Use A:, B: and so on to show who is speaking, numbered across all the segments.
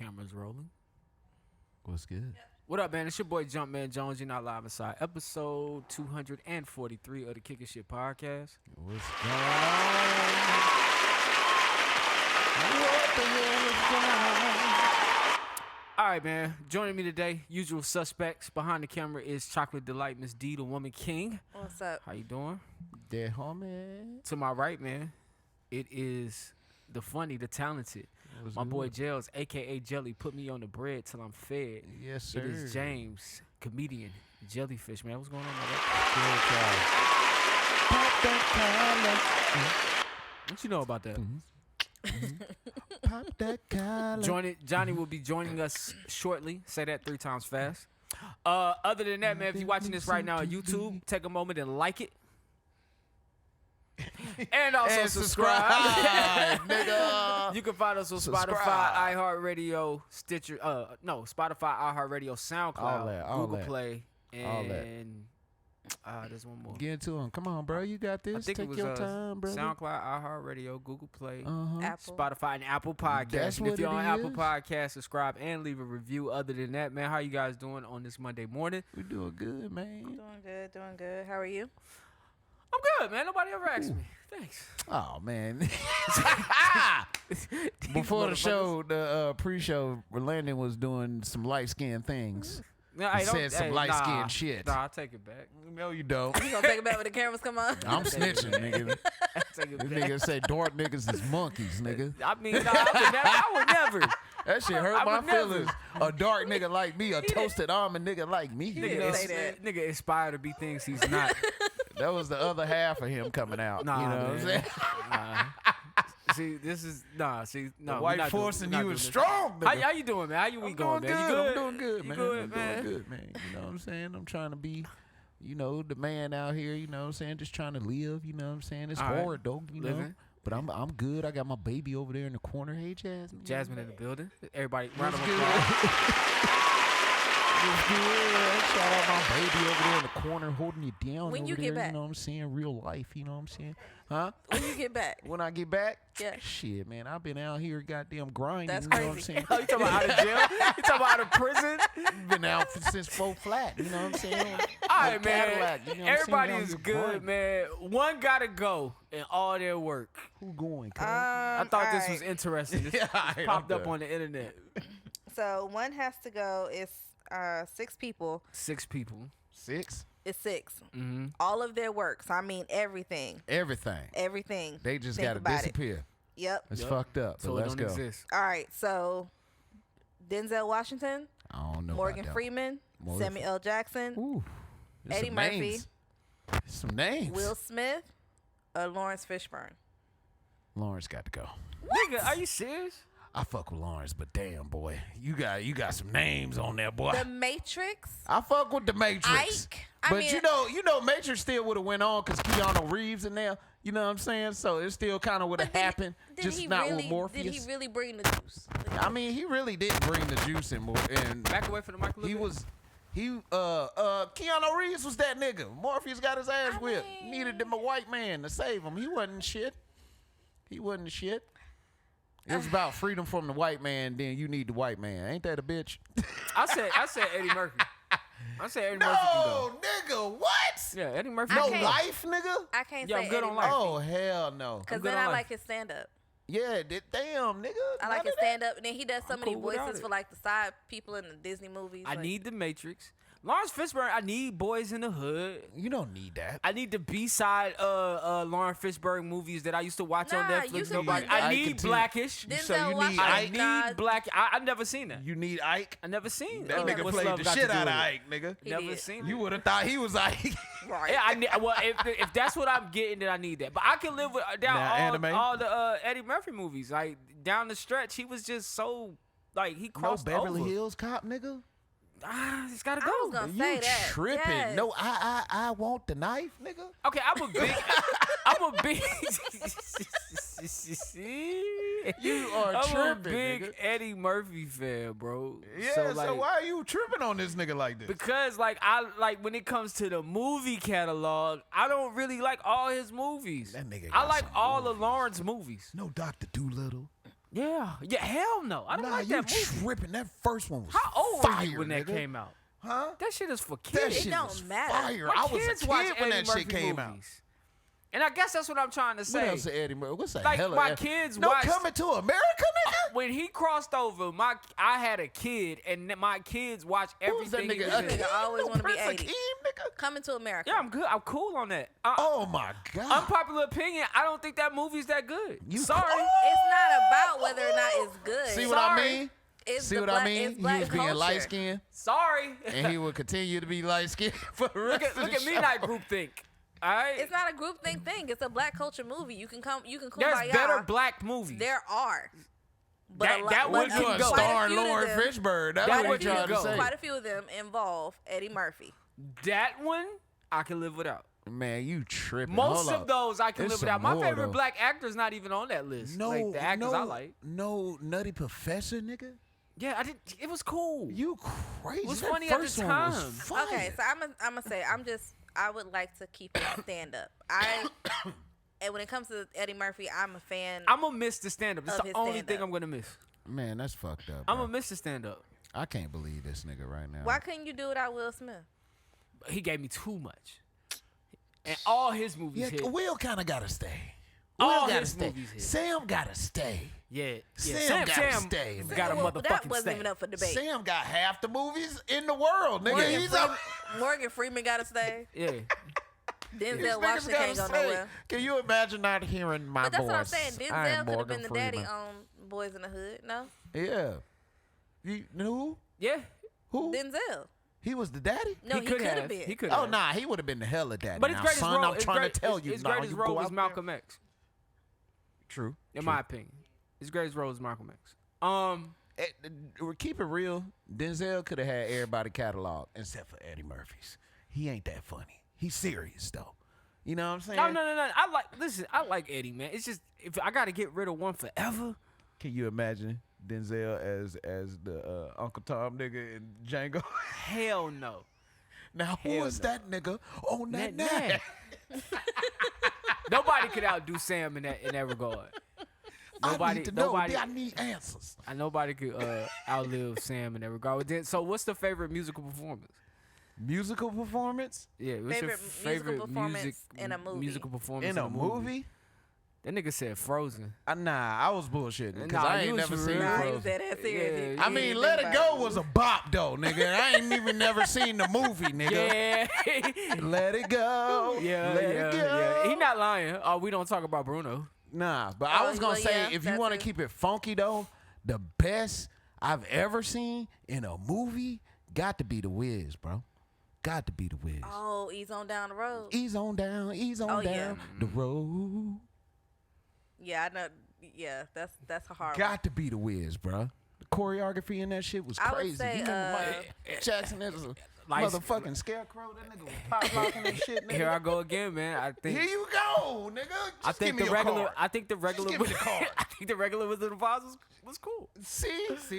A: Cameras rolling.
B: What's good?
A: What up, man? It's your boy Jumpman Jones. You're not live inside episode 243 of the Kickin' Shit podcast.
B: What's going on? What the hell is going on?
A: All right, man. Joining me today, usual suspects. Behind the camera is Chocolate Delight, Miss D, the Woman King.
C: What's up?
A: How you doing?
B: Yeah, homie.
A: To my right, man, it is the funny, the talented.
B: What's
A: My
B: good?
A: boy Gels, a.k.a. Jelly, put me on the bread till I'm fed.
B: Yes, sir.
A: It is James, comedian, Jellyfish, man. What's going on, man?
B: Good job. Pop that collar.
A: What you know about that?
B: Pop that collar.
A: Johnny will be joining us shortly. Say that 3 times fast. Other than that, man, if you're watching this right now on YouTube, take a moment and like it. And also subscribe.
B: Nigga.
A: You can find us on
B: Subscribe.
A: Spotify, iHeartRadio, Stitcher, Spotify, iHeartRadio, SoundCloud,
B: All that, all
A: Google
B: that.
A: Play,
B: All that.
A: and there's one more.
B: Get into him. Come on, bro. You got this.
A: I think
B: Take
A: it was
B: your time, bro.
A: SoundCloud, iHeartRadio, Google Play,
C: Apple.
A: Spotify, and Apple Podcasts.
B: That's
A: And if
B: what
A: you're
B: it
A: on Apple
B: is.
A: Podcasts, subscribe and leave a review. Other than that, man, how you guys doing on this Monday morning?
B: We doing good, man.
C: Doing good. How are you?
A: I'm good, man. Nobody ever asked me. Thanks.
B: Oh, man. Before the show, the pre-show, Landon was doing some light-skinned things.
A: Nah,
B: He
A: hey, don't-
B: said some
A: hey,
B: light-skinned
A: nah,
B: shit.
A: Nah, I'll take it back.
B: No, you don't.
C: You gonna take it back when the cameras come on?
B: I'm snitching, nigga.
A: Take it
B: This
A: back.
B: nigga say dark niggas is monkeys, nigga.
A: I mean, nah, I would never.
B: That shit hurt
A: I
B: my
A: would never.
B: feelings. A dark nigga like me, a toasted almond nigga like me. You
C: didn't
B: know?
C: say that.
A: Nigga inspired to be things he's not.
B: That was the other half of him coming out.
A: Nah,
B: you know what I'm saying?
A: Nah. See, this is no.
B: The
A: we're
B: white
A: not
B: force
A: doing,
B: in
A: we're not
B: you
A: doing
B: is
A: this.
B: strong. Nigga.
A: How you doing, man? How you week going, man? You
B: I'm doing good,
A: You
B: man.
A: good,
B: I'm
A: man?
B: doing good, man. You know what I'm saying? I'm trying to be, you know, the man out here, you know what I'm saying? Just trying to live, you know what I'm saying? It's
A: All right.
B: hard, though, you know?
A: Living.
B: But I'm good. I got my baby over there in the corner. Hey, Jasmine.
A: Jasmine in the building. Everybody, round of
B: What's good?
A: applause.
B: What's good? Shout out my baby over there in the corner holding you down.
C: When
B: over
C: you
B: there,
C: get back?
B: You know what I'm saying? Real life, you know what I'm saying? Huh?
C: When you get back?
B: When I get back?
C: Yeah.
B: Shit, man. I've been out here goddamn grinding.
C: That's
B: you know what I'm
C: crazy.
B: saying?
A: Oh, you talking about out of jail? You talking about out of prison?
B: Been out since 4 flat. You know what I'm saying?
A: All right, man.
B: Cadillac, you know what I'm
A: Everybody
B: saying?
A: is
B: Out
A: good,
B: here
A: man. One gotta go in all their work.
B: Who going, cuz?
A: I thought this was interesting. This
B: Yeah, all right,
A: popped
B: I'm
A: up
B: done.
A: on the internet.
C: So one has to go. It's 6 people.
A: 6 people.
B: 6?
C: It's 6.
A: Mm-hmm.
C: All of their work. So I mean everything.
B: Everything.
C: Everything.
B: They just
C: Think
B: got to
C: about it.
B: disappear.
C: Yep.
B: It's
A: Yep.
B: fucked up. But
A: So it
B: let's
A: don't
B: go.
A: exist.
C: All right. So Denzel Washington,
B: I don't know.
C: Morgan
B: about that.
C: Freeman,
B: Morgan
C: Samuel L. Jackson,
B: Ooh. There's
C: Eddie
B: some
C: Murphy.
B: names. Some names.
C: Will Smith, or Lawrence Fishburne.
B: Lawrence got to go.
A: Nigga, are you serious?
B: I fuck with Lawrence, but damn, boy. You got some names on there, boy.
C: The Matrix.
B: I fuck with the Matrix.
C: Ike.
B: But you know, Matrix still would have went on because Keanu Reeves in there. You know what I'm saying? So it still kind of would have happened, just not with Morpheus.
C: Did he really bring the juice?
B: I mean, he really did bring the juice in. And
A: Back away from the mic a little bit.
B: Keanu Reeves was that nigga. Morpheus got his ass whipped.
C: mean-
B: Needed them a white man to save him. He wasn't shit. It was about freedom from the white man. Then you need the white man. Ain't that a bitch?
A: I said Eddie Murphy. I said Eddie Murphy can go.
B: No, nigga, what?
A: Yeah, Eddie Murphy.
B: No
A: can go.
B: life, nigga.
C: I can't
A: Yeah,
C: say
A: I'm good
C: Eddie
A: on life.
C: Murphy.
B: Oh hell no.
C: Because
A: I'm good
C: then
A: on
C: I
A: life.
C: like his stand-up.
B: Yeah, damn, nigga.
C: I
B: None
C: like his
B: of that.
C: stand-up. And then he does so
A: I'm
C: many
A: cool without
C: voices
A: it.
C: for like the side people in the Disney movies.
A: I
C: like,
A: need the Matrix. Lawrence Fishburne, I need Boys in the Hood.
B: You don't need that.
A: I need the B-side Lawrence Fishburne movies that I used to watch on
C: Nah, you
A: Netflix.
C: can
A: Nobody.
C: put
A: I
C: that-
A: need
B: continue.
A: Blackish.
C: Denzel
B: So you need
C: Washington.
A: I
B: Ike?
A: need Black. I never seen that.
B: You need Ike.
A: I never seen
B: That nigga
A: What's
B: played
A: Love
B: the
A: Got to
B: shit
A: Do
B: out of
A: with It?
B: Ike, nigga.
C: He
A: Never
C: did.
A: seen
B: You
A: it.
B: would have thought he was Ike.
C: Right.
A: Yeah, well, if that's what I'm getting, then I need that. But I can live with
B: Now, anime?
A: all the Eddie Murphy movies. Like down the stretch, he was just so like he
B: No
A: crossed
B: Beverly
A: over.
B: Hills Cop, nigga.
A: It's gotta
C: I
A: go.
C: was gonna
B: You
C: say that.
B: tripping?
C: Yes.
B: No, I want the knife, nigga.
A: Okay, I'm a big.
B: You are
A: I'm a
B: tripping,
A: big
B: nigga.
A: Eddie Murphy fan, bro.
B: Yeah,
A: so,
B: so
A: like,
B: why are you tripping on this nigga like this?
A: Because like I like when it comes to the movie catalog, I don't really like all his movies.
B: That nigga
A: I
B: got
A: like
B: some
A: all of Lawrence movies.
B: No Dr. Doolittle.
A: Yeah. Hell no. I don't like
B: you
A: that movie.
B: tripping. That first one was
A: How old
B: fire,
A: were you when that
B: nigga.
A: came out?
B: Huh?
A: That shit is for
B: That
A: kids.
B: shit
C: don't
B: was
C: matter.
B: fire.
A: My
B: I was a
A: kids
B: kid
A: watch
B: when
A: Eddie
B: that shit
A: Murphy
B: came out.
A: movies. And I guess that's what I'm trying to say.
B: What else? Eddie Murphy? What's that?
A: Like,
B: hell
A: my kids
B: no
A: watched-
B: Coming to America, nigga.
A: When he crossed over, I had a kid, and my kids watch
B: Who's that
A: everything. he
B: nigga?
A: was in.
C: Nigga always wanna be
B: Prince
C: 80.
B: Akeem, nigga.
C: Coming to America.
A: Yeah, I'm good. I'm cool on that.
B: Oh my god.
A: Unpopular opinion. I don't think that movie's that good. Sorry.
C: It's not about whether or not it's good.
B: See what
A: Sorry.
B: I mean?
C: It's
B: See
C: the
B: what
C: black,
B: I mean?
C: It's
B: He
C: black
B: was being
C: culture.
B: light skinned,
A: Sorry.
B: and he will continue to be light skinned for the
A: look
B: rest
A: at
B: of the
A: me
B: show.
A: not groupthink. All right.
C: It's not a groupthink thing. It's a black culture movie. You can
A: There's
C: kumbaya.
A: better black movies.
C: There are. But
A: That-
C: a lot,
A: that
C: but
A: one can
C: quite
A: go.
C: a
B: Starring
C: few of
B: Lauren
C: them-
B: Fishburne. That's
A: That
B: what
A: one
B: he
A: can
B: trying to
A: go.
B: say.
C: Quite a few of them involve Eddie Murphy.
A: That one I can live without.
B: Man, you tripping.
A: Most
B: Hold
A: of
B: up.
A: those I can
B: There's
A: live without.
B: some
A: My
B: more,
A: favorite
B: though.
A: black actor's not even on that list.
B: No,
A: like the actors
B: no,
A: I like.
B: No Nutty Professor, nigga.
A: Yeah, I did. It was cool.
B: You crazy.
A: It was
B: That
A: funny at the
B: first one
A: time.
B: was fire.
C: Okay, so I'm gonna say I would like to keep it stand up. And when it comes to Eddie Murphy, I'm a fan.
A: I'm gonna miss the stand up. It's
C: Of
A: the
C: his
A: only thing
C: stand-up.
A: I'm gonna miss.
B: Man, that's fucked up.
A: I'm
B: bro.
A: gonna miss the stand up.
B: I can't believe this nigga right now.
C: Why couldn't you do it without Will Smith?
A: He gave me too much. And all his movies
B: Yeah,
A: hit.
B: Will kind of gotta stay.
A: All
B: Will gotta
A: his
B: stay.
A: movies hit.
B: Sam gotta stay.
A: Yeah.
B: Sam gotta stay, man.
A: Got a
C: Well,
A: motherfucking
C: that wasn't
A: stay.
C: even up for debate.
B: Sam got half the movies in the world, nigga. He's up.
C: Morgan Freeman got to stay.
A: Yeah.
B: These
C: Denzel
B: niggas
C: Washington
B: gotta
C: can't go
B: stay.
C: nowhere.
B: Can you imagine not hearing my
C: But that's
B: voice?
C: what I'm saying.
B: I
C: Denzel
B: am
C: could have been
B: Morgan
C: the daddy
B: Freeman.
C: on Boys in the Hood. No,
B: Yeah. You who?
A: Yeah.
B: Who?
C: Denzel.
B: He was the daddy?
C: No, he could have been.
A: He could
B: Oh,
A: have.
B: nah, he would have been the hella daddy.
A: But his
B: now,
A: greatest
B: son,
A: role,
B: I'm trying to tell you.
A: his
B: nah,
A: greatest
B: you
A: role
B: go
A: was
B: out
A: Malcolm X.
B: there. True.
A: In my opinion, his greatest role was Malcolm X.
B: Keep it real. Denzel could have had everybody catalog except for Eddie Murphy's. He ain't that funny. He's serious though. You know what I'm saying?
A: No. I like Eddie, man. It's just if I gotta get rid of one forever.
B: Can you imagine Denzel as the Uncle Tom nigga in Django?
A: Hell no.
B: Now who
A: Hell
B: is
A: no.
B: that nigga on that
A: Nah.
B: net?
A: Nobody could outdo Sam in that regard.
B: I need to know. I need answers.
A: Nobody could outlive Sam in that regard. So what's the favorite musical performance?
B: Musical performance
A: Yeah, what's your
C: Favorite musical performance in a movie.
A: Musical performance
B: in a movie?
A: That nigga said Frozen.
B: Nah, I was bullshitting because
A: Nah,
B: I
A: you
B: ain't
A: was
B: never
A: for
B: seen
A: real.
C: Nah, he
B: Frozen.
C: was that serious.
A: Yeah,
B: I mean, Let It Go was a bop though, nigga. I ain't even never seen the movie, nigga.
A: Yeah.
B: Let it go.
A: Yeah,
B: Let
A: yeah,
B: it go.
A: yeah. He not lying. Oh, we don't talk about Bruno.
B: Nah, but I was gonna
C: well,
B: say
C: yeah,
B: if you
C: that's
B: want to
C: it.
B: keep it funky though, the best I've ever seen in a movie got to be The Wiz, bro. Got to be The Wiz.
C: Oh, he's on down the road.
B: Ease on down
C: Oh, yeah.
B: down the road.
C: Yeah, I know. Yeah, that's a hard one.
B: Got to be The Wiz, bro. The choreography in that shit was
C: I would
B: crazy.
C: say,
B: you remember Michael Jackson as a
A: Like-
B: motherfucking scarecrow? That nigga was pop locking and shit, nigga.
A: Here I go again, man. I think
B: Here you go, nigga. Just
A: I think
B: give me
A: the
B: your
A: regular.
B: card.
A: I think the regular.
B: give me the card.
A: I think the regular Wizard of Oz was cool.
B: See,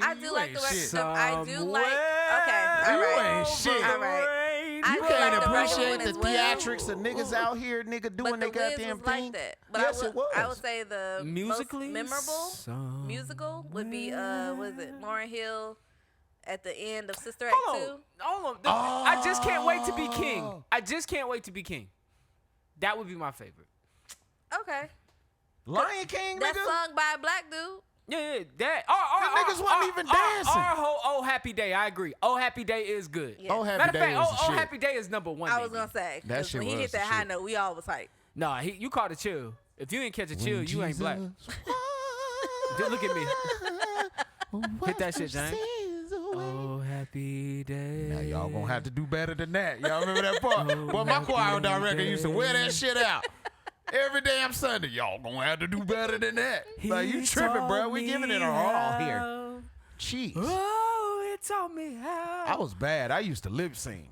C: I
B: you
C: do like
B: ain't
C: the
B: shit.
C: rest. I do like. Okay, all
B: You
C: right.
B: ain't shit.
C: All right. I
B: You
C: do
B: can't
C: like the regular
B: appreciate
C: one
B: the
C: as well.
B: theatrics of niggas out here, nigga,
C: But
B: doing
C: the
B: their
C: Wiz
B: goddamn
C: was like
B: thing.
C: that. But
B: Yes,
C: I
B: it was.
C: would say the
A: Musically,
C: most memorable musical would be was it Lauryn Hill at the end of Sister Act 2?
A: Hold on. I just can't wait to be king. I just can't wait to be king. That would be my favorite.
C: Okay.
B: Lion King,
C: That's
B: nigga.
C: sung by a black dude.
A: Yeah, that.
B: niggas wasn't even dancing.
A: Our whole Oh Happy Day, I agree. Oh Happy Day is good.
C: Yeah.
B: Oh, Happy
A: Matter of
B: Day
A: fact,
B: was the
A: Oh
B: shit.
A: Happy Day is number one.
C: I was
A: maybe.
C: gonna say
B: That
C: 'cause
B: shit
C: when he
B: was
C: hit
B: the
C: that high
B: shit.
C: note, we all was hype.
A: Nah, you caught a chill. If you ain't catch a chill,
B: When
A: you ain't black.
B: Jesus
A: Just look at me.
B: washed
A: Hit that shit,
B: my
A: James.
B: sins away.
A: Oh Happy Day.
B: Now y'all gonna have to do better than that. Y'all remember that part? Well, my choir director used to wear that shit out every damn Sunday. Y'all gonna have to do better than that. Like you tripping, bro? We giving it our all here. Jeez,
A: Oh, it taught me how.
B: I was bad. I used to lip sing.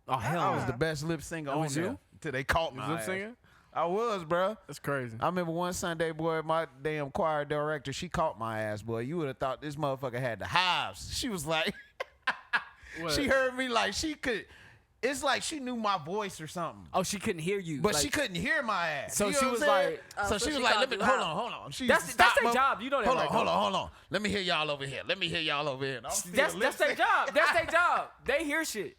A: Oh hell,
B: I was the best lip singer on
A: was
B: there
A: you?
B: till they caught me.
A: lip singing?
B: I was, bro.
A: That's crazy.
B: I remember one Sunday, boy, my damn choir director, she caught my ass, boy. You would have thought this motherfucker had the hives. She was like, she heard me like she could. It's like she knew my voice or something.
A: Oh, she couldn't hear you.
B: But
A: like,
B: she couldn't hear my ass.
A: So
B: You know
A: she
B: what
A: was
B: I'm saying?
A: like-
C: Oh,
B: so
C: so
B: she was
C: she
B: like,
C: called
B: let me,
C: you
B: hold
C: out.
B: on. She
A: That's
B: used to
A: their
B: stop
A: job. You know that,
B: hold
A: right?
B: on. Hold on. Let me hear y'all over here. Let me hear y'all over here. And I'm still
A: that's
B: lip
A: their
B: syncing.
A: job. That's their job. They hear shit.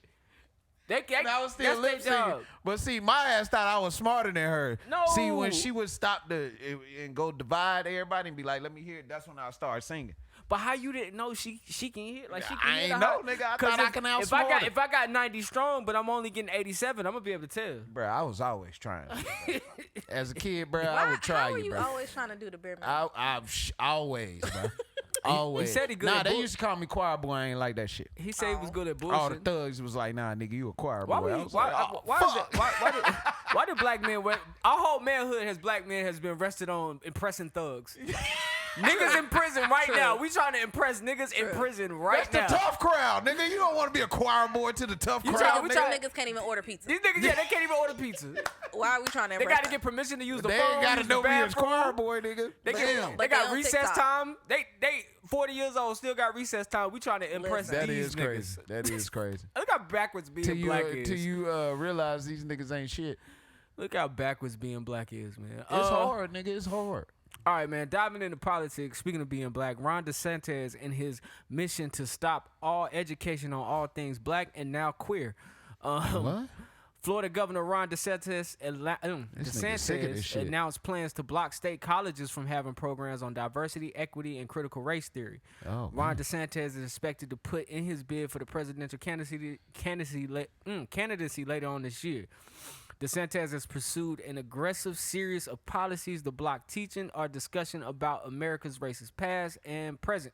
B: And I was still
A: that's
B: lip
A: their
B: syncing.
A: job.
B: But see, my ass thought I was smarter than her.
A: No.
B: See, when she would stop and go divide everybody and be like, let me hear it, that's when I started singing.
A: But how you didn't know she can hear? Like she can
B: I
A: hear
B: ain't
A: the
B: know,
A: high-
B: nigga. I
A: 'Cause
B: thought I can
A: if
B: outsmart her.
A: if I got 90 strong, but I'm only getting 87, I'm gonna be able to tell.
B: Bro, I was always trying. As a kid, bro,
C: Why,
B: I would try
C: how are you
B: bro.
C: always trying to do the bare minimum?
B: Always, bro. Always.
A: said he good
B: Nah,
A: at
B: they
A: bull-
B: used to call me choir boy. I ain't like that shit.
A: He said he was good at
B: All the
A: bullshit.
B: thugs was like, nah, nigga, you a choir boy.
A: Why would
B: I
A: he,
B: was
A: why,
B: like, oh,
A: why, is
B: fuck.
A: it, why do black men wear, our whole manhood has black men has been rested on impressing thugs. Niggas in prison right
C: True.
A: now. We trying to impress niggas in prison right
B: That's
A: now.
B: the tough crowd, nigga. You don't want to be a choir boy to the tough
A: You
B: crowd,
A: we
B: nigga.
A: try-
C: Niggas can't even order pizza.
A: These niggas, yeah, they can't even order pizza.
C: Why are we trying to
A: They
C: impress
A: got to
C: them?
A: get permission to use the
B: They
A: phone.
B: ain't got to
A: use the
B: know me as
A: bathroom.
B: choir boy, nigga.
A: They,
B: Damn.
A: they
C: But they
A: got
C: on
A: recess
C: TikTok.
A: time. They 40 years old still got recess time. We trying to impress
C: Listen.
B: That
A: these
B: is
A: niggas.
B: crazy. That is crazy.
A: Look how backwards being
B: Till you,
A: black is.
B: till you realize these niggas ain't shit.
A: Look how backwards being black is, man.
B: It's hard, nigga. It's hard.
A: All right, man. Diving into politics. Speaking of being black, Ron DeSantis in his mission to stop all education on all things black and now queer.
B: What?
A: Florida Governor Ron DeSantis,
B: nigga sick of this shit.
A: announced plans to block state colleges from having programs on diversity, equity, and critical race theory.
B: Oh,
A: Ron DeSantis is expected to put in his bid for the presidential candidacy later on this year. DeSantis has pursued an aggressive series of policies to block teaching or discussion about America's racist past and present,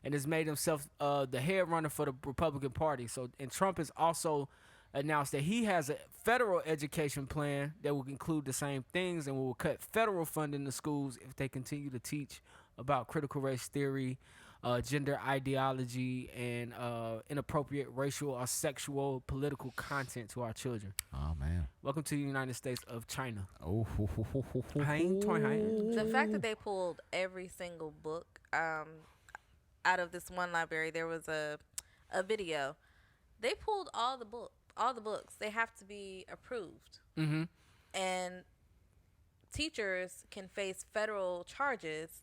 A: and has made himself the head runner for the Republican Party. So, and Trump has also announced that he has a federal education plan that will include the same things and will cut federal funding to schools if they continue to teach about critical race theory, gender ideology, and inappropriate racial or sexual political content to our children.
B: Oh, man.
A: Welcome to the United States of China.
B: Oh.
C: The fact that they pulled every single book out of this one library, there was a video. They pulled all the books. They have to be approved.
A: Mm-hmm.
C: And teachers can face federal charges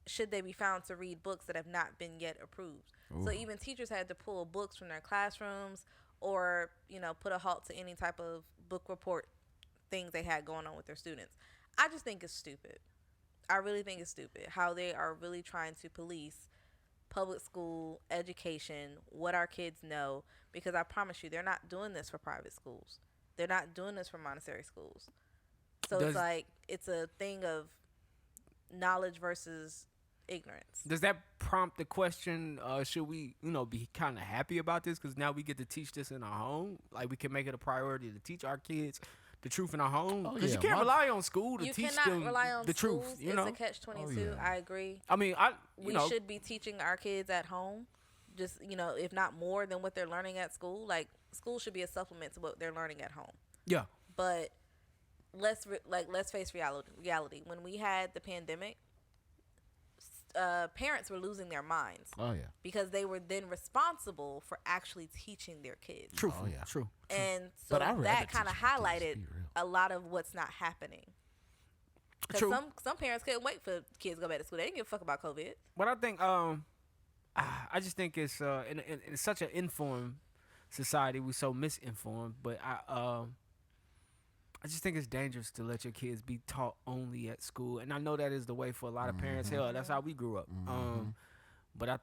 C: should they be found to read books that have not been yet approved. So even teachers had to pull books from their classrooms or, put a halt to any type of book report things they had going on with their students. I just think it's stupid. I really think it's stupid how they are really trying to police public school education, what our kids know, because I promise you, they're not doing this for private schools. They're not doing this for Montessori schools. So it's like, it's a thing of knowledge versus ignorance.
A: Does that prompt the question, should we, be kind of happy about this? Because now we get to teach this in our home. Like, we can make it a priority to teach our kids the truth in our home. Because you can't rely on school to
C: You
A: teach
C: cannot
A: them
C: rely on
A: the
C: schools.
A: truth. You know,
C: It's a catch-22.
B: Oh, yeah.
C: I agree.
A: I mean,
C: We should be teaching our kids at home, just, if not more than what they're learning at school. Like, school should be a supplement to what they're learning at home.
A: yeah.
C: But let's face reality. When we had the pandemic, parents were losing their minds
B: Oh, yeah.
C: because they were then responsible for actually teaching their kids.
A: True.
B: Oh, yeah.
A: True.
C: And so
B: But I'd rather
C: that
B: teach
C: kind of
B: my kids,
C: highlighted
B: be real.
C: a lot of what's not happening. Because
A: True.
C: some parents couldn't wait for kids to go back to school. They didn't give a fuck about COVID.
A: But I think, I just think it's in such an informed society, we're so misinformed. But I just think it's dangerous to let your kids be taught only at school, and I know that is the way for a lot of parents. Hell, that's how we grew up. But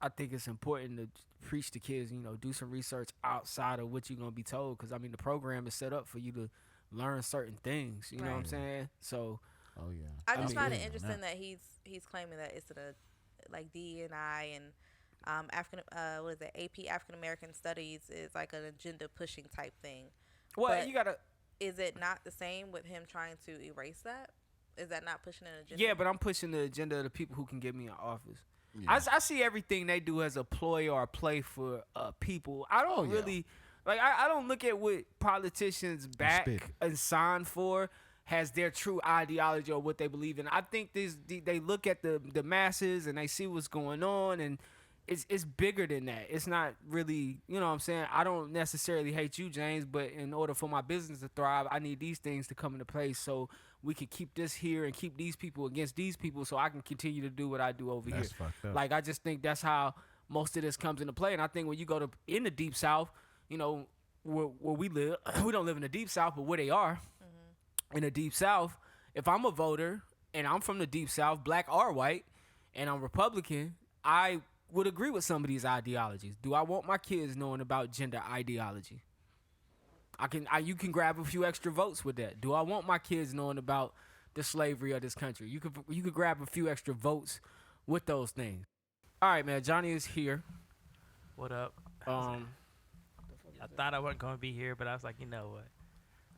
A: I think it's important to preach to kids. Do some research outside of what you're gonna be told, because I mean the program is set up for you to learn certain things. You know what I'm saying? So.
B: Oh, yeah.
C: I just find it
B: yeah,
C: interesting that he's claiming that it's like DEI and AP African American Studies is like an agenda pushing type thing.
A: Well,
C: But
A: you gotta.
C: Is it not the same with him trying to erase that? Is that not pushing an agenda?
A: Yeah, but I'm pushing the agenda of the people who can get me in office.
B: Yeah.
A: I see everything they do as a ploy or a play for people. I don't
B: yeah.
A: really I don't look at what politicians back
B: spit.
A: and sign for has their true ideology or what they believe in. I think they look at the masses and they see what's going on, and it's bigger than that. It's not really, you know what I'm saying? I don't necessarily hate you, James, but in order for my business to thrive, I need these things to come into place so we can keep this here and keep these people against these people so I can continue to do what I do over
B: That's
A: here.
B: fucked up.
A: Like, I just think that's how most of this comes into play. And I think when you go to in the Deep South, you know, where we live, we don't live in the Deep South, but where they are in the Deep South, if I'm a voter and I'm from the Deep South, black or white, and I'm Republican, I would agree with some of these ideologies. Do I want my kids knowing about gender ideology? You can grab a few extra votes with that. Do I want my kids knowing about the slavery of this country? You could grab a few extra votes with those things. All right, man. Johnny is here.
D: What up? I thought I wasn't going to be here, but I was like, you know what?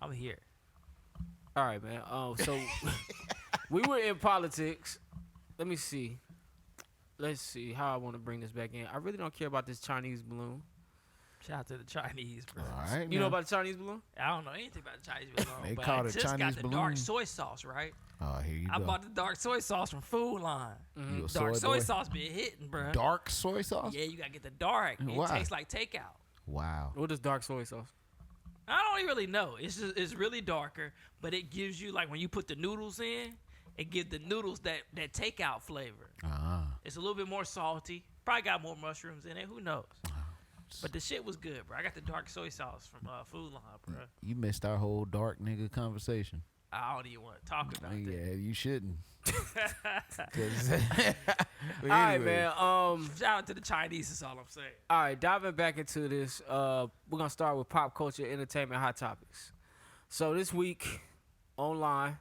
D: I'm here.
A: All right, man. So we were in politics. Let me see. Let's see how I want to bring this back in. I really don't care about this Chinese balloon.
D: Shout out to the Chinese, bro.
B: All right,
A: You know about the Chinese balloon?
D: I don't know anything about the Chinese balloon.
B: They
D: but
B: call
D: I
B: it
D: just
B: Chinese
D: got the
B: balloon.
D: dark soy sauce, right?
B: Oh, here you
D: I
B: go.
D: bought the dark soy sauce from Food Line.
B: You a
D: Dark
B: soy
D: soy
B: boy?
D: sauce been hitting, bro.
B: Dark soy sauce?
D: Yeah, you got to get the dark.
B: Why?
D: It tastes like takeout.
B: Wow.
A: What is dark soy sauce?
D: I don't really know. It's really darker, but it gives you, like, when you put the noodles in, it gives the noodles that takeout flavor.
B: Ah.
D: It's a little bit more salty. Probably got more mushrooms in it. Who knows? But the shit was good, bro. I got the dark soy sauce from Food Line, bro.
B: You missed our whole dark nigga conversation.
D: I don't even want to talk about that.
B: Yeah, you shouldn't.
A: All right, man.
D: Shout out to the Chinese, is all I'm saying.
A: All right, diving back into this, we're going to start with pop culture, entertainment, hot topics. So this week, online,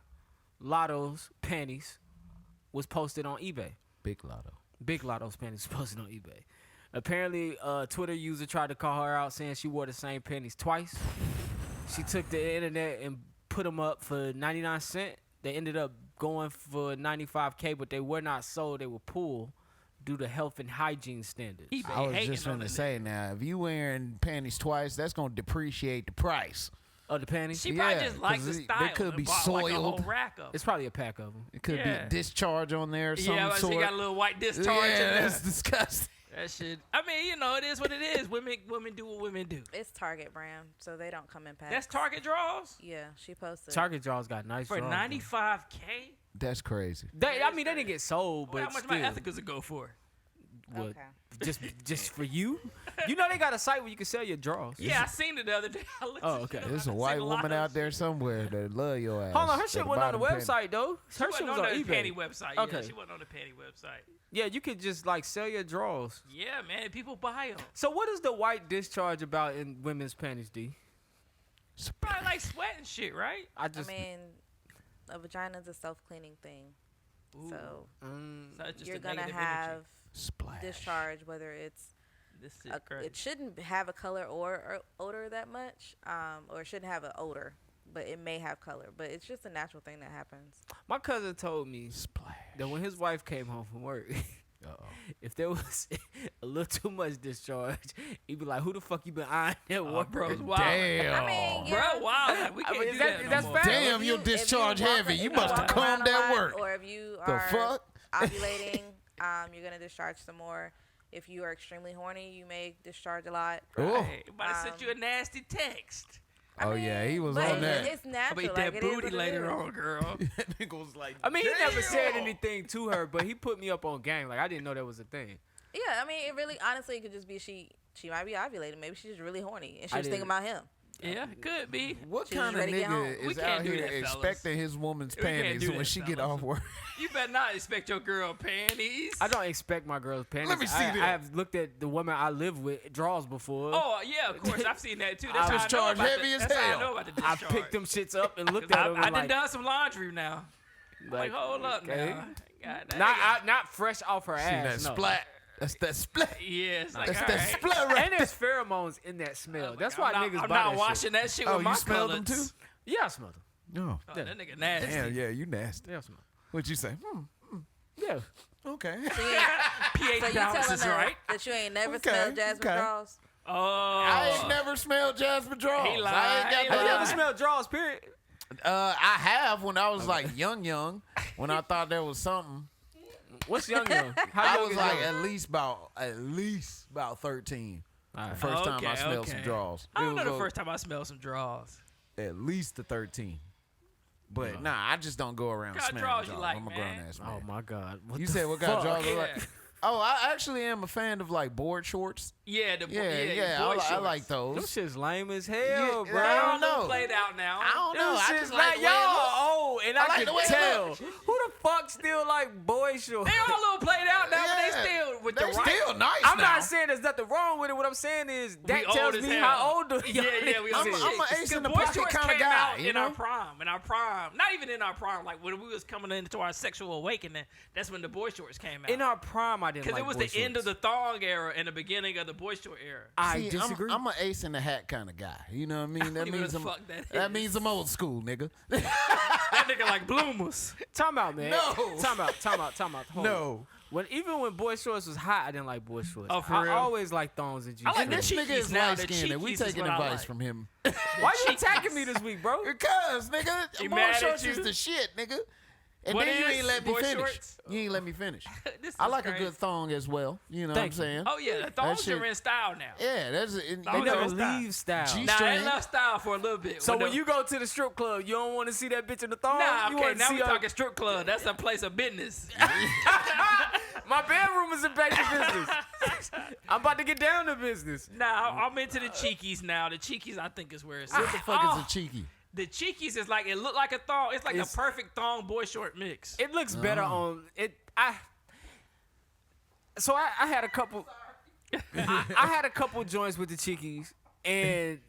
A: Latto's panties was posted on eBay.
B: Big Latto.
A: Big Latto's panties was posted on eBay. Apparently, a Twitter user tried to call her out saying she wore the same panties twice. She took the internet and put them up for 99 cents. They ended up going for $95K, but they were not sold. They were pulled due to health and hygiene standards.
D: eBay
B: I was
D: hating
B: just
D: on
B: going to
D: the
B: say now, if you wearing panties twice, that's going to depreciate the price.
A: Oh, the panties?
D: She probably
B: Yeah,
D: just likes the
B: 'cause
D: style.
B: they could
D: and
B: be
D: bought like a whole
B: soiled.
D: rack of
A: It's probably a pack of them.
B: It could
D: Yeah.
B: be discharge on there or some
D: yeah,
B: sort.
D: she got a little white discharge
B: yeah,
D: in there.
B: that's disgusting.
D: That shit. I mean, you know, it is what it is. Women do what women do.
C: It's Target brand, so they don't come in packs.
D: That's Target draws
C: Yeah, she posted.
A: Target draws got nice
D: for
A: draws, though.
D: $95K.
B: That's crazy.
A: I mean, they didn't get sold, but
D: How much
A: still.
D: my ethicals would go for?
A: What,
C: Okay.
A: just for you? You know they got a site where you can sell your drawers.
D: Yeah, I seen it the other day. I looked
A: Oh,
D: at
A: okay.
D: shit.
B: There's a
D: I
B: white
D: seen
B: woman
D: lot
B: out
D: of
B: there
D: shit.
B: somewhere that love your ass.
A: Hold on, her
B: At
A: shit
B: the
A: wasn't on the
B: bottom panty.
A: website though.
D: She
A: Her
D: wasn't
A: shit was
D: on
A: on
D: the
A: eBay.
D: panty website.
A: Okay.
D: Yeah, she wasn't on the panty website.
A: Yeah, you could just like sell your drawers.
D: Yeah, man, people buy them.
A: So what is the white discharge about in women's panties, D?
D: Probably like sweat and shit, right?
A: I
C: I
A: just
C: mean, a vagina's a self-cleaning thing,
D: Ooh.
C: so
D: So it's just
C: you're
D: a
C: gonna
D: negative
C: have
D: energy.
B: Splash.
C: discharge, whether it's
D: This shit crazy.
C: it shouldn't have a color or odor that much, or it shouldn't have an odor, but it may have color. But it's just a natural thing that happens.
A: my cousin told me
B: Splash.
A: that when his wife came home from work,
B: Uh-oh.
A: if there was a little too much discharge, he'd be like, "Who the fuck you been eyeing at work,
D: bro,
A: bro?"
D: it's wild.
B: Damn.
C: I mean,
D: Bro, wow, like, we
A: I
D: can't
A: mean,
D: do
A: is
D: that,
A: that-
D: no
A: that's
D: more.
A: fact.
B: Damn, your discharge heavy. You must have
C: walk around
B: calmed
C: a
B: that
C: lot,
B: work.
C: Or if you
B: The
C: are
B: fuck?
C: ovulating, you're gonna discharge some more. If you are extremely horny, you may discharge a lot.
B: Oh.
D: Right. About to send you a nasty text.
B: Oh, yeah, he was
C: but
B: on that.
C: It's
D: I'll
C: natural.
D: be
C: like,
D: that
C: it is
D: booty
C: what it
D: later
C: is.
D: on, girl.
B: That nigga was like,
A: I mean, he never said
B: damn.
A: anything to her, but he put me up on game. Like I didn't know that was a thing.
C: Yeah, I mean, it really, honestly, it could just be she might be ovulating. Maybe she's just really horny and she
A: I
C: was thinking
A: didn't-
C: about him.
D: Yeah, could be.
B: What
C: She was
B: kind of
C: ready to get home.
B: nigga
D: We
B: is
D: can't
B: out
D: do
B: here
D: that, fellas.
B: expecting his woman's
D: We can't
B: panties
D: do
B: when
D: that,
B: she get
D: fellas.
B: off work?
D: You better not expect your girl panties.
A: I don't expect my girl's panties.
B: Let me see
A: I
B: them.
A: have looked at the woman I live with draws before.
D: Oh, yeah, of course. I've seen that, too.
A: I
D: That's how I know
B: discharge
D: about
B: heavy
D: the,
B: as
D: that's how
B: hell.
D: I know about the
A: I
D: discharge.
A: picked them shits up and looked at them.
D: I
A: and
D: done
A: like,
D: done some laundry now. Like, hold up
A: okay.
D: now. God, that
A: not fresh off her
B: See
A: ass.
B: that
A: no.
B: splat? That's that splat.
D: yeah, it's like,
B: That's
D: all
B: that
D: right.
B: splat right
A: And there's pheromones in that smell. That's why
D: I'm
A: niggas
D: not, I'm
A: buy
D: not
A: that
D: washing
A: shit.
D: that shit
B: Oh,
D: with my
B: you smelled them
D: colors.
B: too?
A: Yeah, I smell them.
B: No.
D: Oh, that nigga nasty.
B: Damn, yeah, you nasty.
A: Yeah, I smell them.
B: What'd you say?
A: Yeah.
B: Okay.
D: pH
C: So you
D: balance
C: telling
D: is
C: her
D: right.
C: that you ain't never
B: Okay,
C: smelled Jasmine
B: okay.
C: draws?
D: Oh.
B: I ain't never smelled Jasmine draws.
D: He lied,
B: I ain't
D: he
B: got
A: Have you
D: lied.
B: no-
A: ever smelled draws, period?
B: I have when I was like young, when I thought there was something.
A: What's young? How
B: I
A: young
B: was
A: is
B: like
A: young?
B: at least about 13.
A: All right.
B: The first time I smelled some draws.
D: I don't
B: It
D: know
B: was
D: the first time I smelled some draws.
B: at least the 13. But nah, I just don't go around
D: What kind of
B: smelling
D: draws you like,
B: I'm a
D: man?
B: grown ass man.
A: Oh my God! What
B: You
A: the
B: said what kind of
A: fuck?
B: draws I like? Oh, I actually am a fan of like board shorts.
D: Yeah, the
B: Yeah,
D: boy
B: I like
A: Them
B: those.
A: shit's lame as hell,
B: Yeah,
A: bro.
B: I don't
D: They're
B: know.
D: played out now.
B: I don't know.
A: Them
B: I
A: shit's
B: just like the way it
A: y'all
B: look.
A: old, and I,
B: like
A: can
B: the way it
A: tell.
B: look.
A: Who the fuck still like boy shorts?
D: They all a little played out now, but they
B: Yeah.
D: still with
B: They
D: the right.
B: still nice
A: I'm
B: now.
A: not saying there's nothing wrong with it. What I'm saying is
D: We
A: that
D: old
A: tells
D: as
A: me
D: hell.
A: how old the
D: Yeah, we
B: I'm
D: old as
B: a
D: shit.
B: ace in the
D: Boy
B: pocket
D: shorts
B: kinda
D: came
B: guy,
D: out
B: you
D: in
B: know?
D: our prime. Not even in our prime. Like when we was coming into our sexual awakening, that's when the boy shorts came out.
A: In our prime, I didn't
D: Because
A: like
D: it was
A: boy
D: the end of
A: shorts.
D: the thong era and the beginning of the boy short era.
A: I
B: See,
A: disagree.
B: I'm an ace in the hat kind of guy. You know what I mean? That
D: even
B: means
D: know
B: I'm
D: the fuck that
B: that
D: is.
B: means I'm old school, nigga.
D: That nigga like bloomers.
A: Time out, man.
B: No.
A: Time out. Hold on.
B: No.
A: Even when boy shorts was hot, I didn't like boy shorts.
D: Oh, for
A: I
D: real?
A: always liked thongs and jeans.
D: I like
B: And
D: the
B: this nigga
D: cheekies
B: is
D: now.
B: light
D: The
B: skinned and we
D: cheekies is
B: taking
D: what I
B: advice
D: like.
B: from him.
A: Why you attacking me this week, bro?
B: Because, nigga,
D: He
B: boy
D: mad at
B: shorts
D: you?
B: is the shit, nigga. And
D: What
B: then you
D: is
B: ain't let me
D: boy
B: finish.
D: shorts?
B: You ain't let me finish.
D: This
B: I
D: is
B: like
D: crazy.
B: a good thong as well. You know
A: Thank
B: what I'm
A: you.
B: saying?
D: Oh yeah, the thongs
B: shit-
D: are in style now.
B: Yeah, that's it.
A: They
D: Thongs
A: never
D: are in style.
A: leave style.
B: G-
D: Nah,
B: string.
D: they left style for a little bit.
A: So when you go to the strip club, you don't want to see that bitch in the thong.
D: Nah,
A: you
D: okay,
A: want to
D: now
A: see
D: we
A: her-
D: talking strip club. That's a place of business.
A: My bedroom is in back to business. I'm about to get down to business.
D: Nah, I'm into the cheekies now. The cheekies, I think, is where it's
B: What
D: at.
B: the fuck is a cheeky?
D: The cheekies is like, it look like a thong. It's like
A: It's-
D: a perfect thong boy short mix.
A: It looks better on it. I had a couple. I had a couple joints with the cheekies, and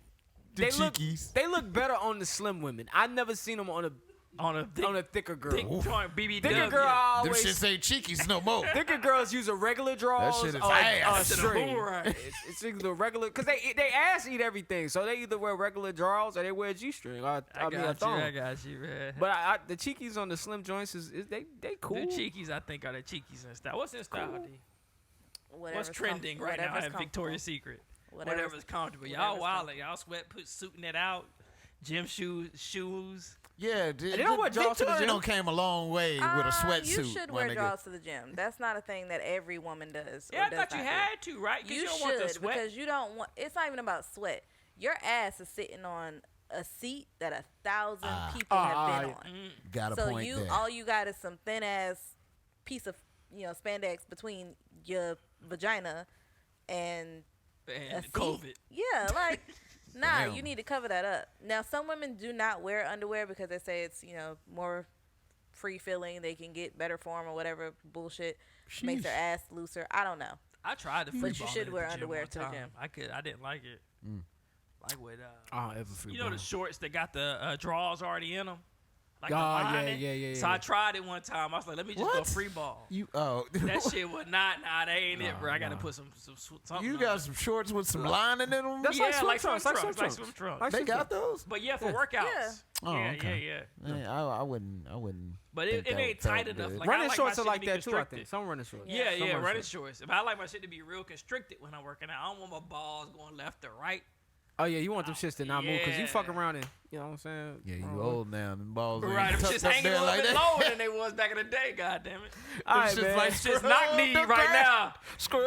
B: The
A: they look
B: cheekies.
A: they look better on the slim women. I never seen them on
D: on a
A: a thicker girl.
D: thick joint, BBW.
A: Thicker girl
B: Them
A: always.
B: shits ain't cheekies no more.
A: Thicker girls use a regular draws
B: shit is
A: or
B: ass.
A: a
D: To the
A: string.
D: boomerang.
A: It's either regular because they ass eat everything, so they either wear regular draws or they wear a G-string. I mean a thong.
D: I got you, man.
A: But the cheekies on the slim joints is they cool.
D: The cheekies, I think, are the cheekies in style. What's in style, D? What's
C: Whatever's
D: trending right now
C: whatever's
D: in Victoria's Secret?
C: Whatever's-
D: Whatever's comfortable. Y'all
C: whatever's
D: wildin'. Y'all sweat, suiting it out. Gym shoes.
B: Yeah,
A: they don't wear draws to the
B: Victoria
A: gym.
B: done came a long way with a sweatsuit.
C: You should
B: my
C: wear
B: nigga.
C: draws to the gym. That's not a thing that every woman does.
D: Yeah,
C: or
D: I
C: does
D: thought you
C: not do.
D: had to, right? 'Cause
C: You
D: don't want the
C: should
D: sweat.
C: because you don't want. It's not even about sweat. Your ass is sitting on a seat that 1,000 people have been on.
B: Got a
C: So
B: point there.
C: all you got is some thin ass piece of spandex between your vagina and a
D: And
C: seat.
D: COVID.
C: Yeah, like nah,
B: Damn.
C: you need to cover that up. Now some women do not wear underwear because they say it's more free feeling. They can get better form or whatever bullshit makes their ass looser. I don't know.
D: I tried to free
C: But you
D: ball
C: should
D: it at
C: wear
D: the gym
C: underwear
D: one
C: to the
D: time.
C: gym.
D: I didn't like it. Like with
A: I don't ever free
D: you know the shorts that got the drawers already in them. Like
A: Oh,
D: the line
A: yeah,
D: it?
A: yeah,
D: So
A: yeah.
D: I tried it one time. I was like, let me just go
B: What?
D: free ball.
B: You
D: That shit was not. Nah, that ain't it, bro. I got to
A: nah.
D: put something.
B: you
D: on
B: got
D: it.
B: some shorts with some lining in them.
A: That's
D: Yeah,
A: like swim
D: like
A: trunks.
D: swim
A: Like swim
D: trunks, like
A: trunks.
D: swim trunks.
A: Like
B: They
A: swim
B: got
A: trunks.
B: those.
D: But yeah, for
C: Yeah.
D: workouts.
C: Yeah.
B: Oh,
D: yeah,
B: okay.
D: yeah.
B: I wouldn't.
D: But
B: think
D: it
B: that
D: ain't
B: felt
D: tight
B: good.
D: enough. Like,
A: Running
D: I like
A: shorts
D: my
A: are
D: shit
A: like
D: to be
A: that too. I
D: constricted.
A: think some running shorts.
D: Yeah,
A: Some
D: yeah,
A: running
D: running shorts. If I like my shit to be real constricted when I'm working out, I don't want my balls going left or right.
A: Oh yeah, you want them shits to not move because you
D: Yeah.
A: fuck around and you know what I'm saying.
B: Yeah, you old now. Them balls ain't
D: Right, them
B: tucked
D: shit's
B: up
D: hanging a
B: there
D: little
B: like
D: bit
B: that.
D: lower than they was back in the day. God damn it.
A: All right,
B: shit's
A: man.
B: like
D: It's just knock knee right now.
B: Scrub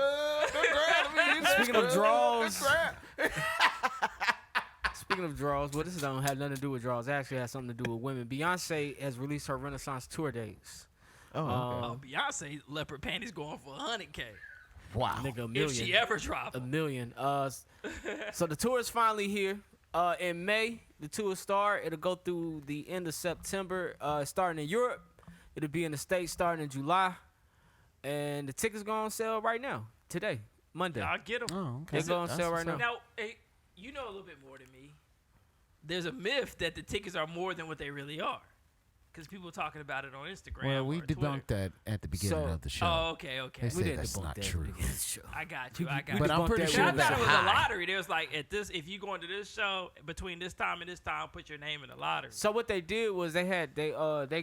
B: the ground.
A: Speaking of
B: Scrub
A: draws.
B: the ground.
A: Speaking of draws, well, this don't have nothing to do with draws. It actually has something to do with women. Beyonce has released her Renaissance tour dates.
B: Oh, okay.
D: Oh, Beyonce leopard panties going for 100K.
B: Wow.
A: Nigga, a
D: If
A: million.
D: she ever drop
A: A
D: 'em.
A: million. So the tour is finally here. In May, the tour will start. It'll go through the end of September. Starting in Europe, it'll be in the States starting in July, and the tickets go on sale right now, today, Monday.
D: I'll get them.
B: Oh, okay.
A: They go on
B: That's
A: sale
B: what's
A: right
B: up.
A: now.
D: Now, hey, you know a little bit more than me. There's a myth that the tickets are more than what they really are. Because people talking about it on Instagram.
B: Well, we
D: or Twitter.
B: debunked that at the beginning
A: So-
B: of the show.
D: Oh, okay, okay.
B: They
A: We
B: said
A: didn't
B: that's
A: debunk
B: not
A: that
B: true.
A: at the beginning of the show.
D: I got you. I got
A: we
B: But
D: you.
B: I'm
A: debunked
B: pretty
A: that
B: sure
D: I
A: with
D: thought
B: that's
D: it was
B: high.
D: a lottery. They was like, if you going to this show, between this time and this time, put your name in the lottery.
A: So what they did was they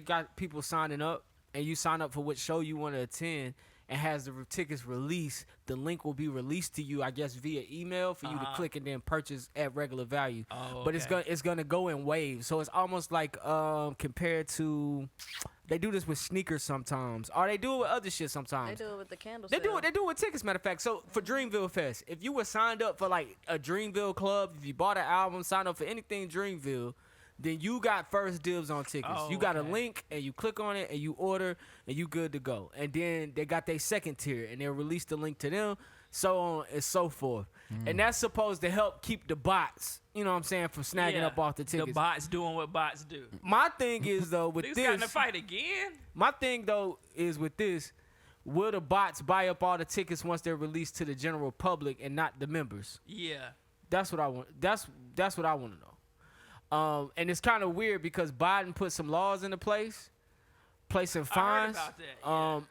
A: got people signing up, and you sign up for which show you want to attend, and has the tickets released, the link will be released to you, I guess, via email for you to click and then purchase at regular value.
D: Oh,
A: But it's gonna go in waves, so it's almost like compared to. They do this with sneakers sometimes, or they do it with other shit sometimes.
C: They do it with the candle
A: They
C: sale.
A: do it with tickets, matter of fact. So for Dreamville Fest, if you were signed up for like a Dreamville club, if you bought an album, signed up for anything Dreamville, then you got first dibs on tickets.
D: Oh,
A: you got a
D: okay.
A: link and you click on it and you order and you good to go. And then they got their second tier and they'll release the link to them, so on and so forth. And that's supposed to help keep the bots, you know what I'm saying, from snagging up off the tickets.
D: The bots doing what bots do.
A: My thing is though with
D: Niggas got in the
A: this,
D: fight again.
A: my thing though is with this, will the bots buy up all the tickets once they're released to the general public and not the members?
D: Yeah.
A: That's what I want. That's what I want to know. And it's kind of weird because Biden put some laws into place, placing fines.
D: I heard about that.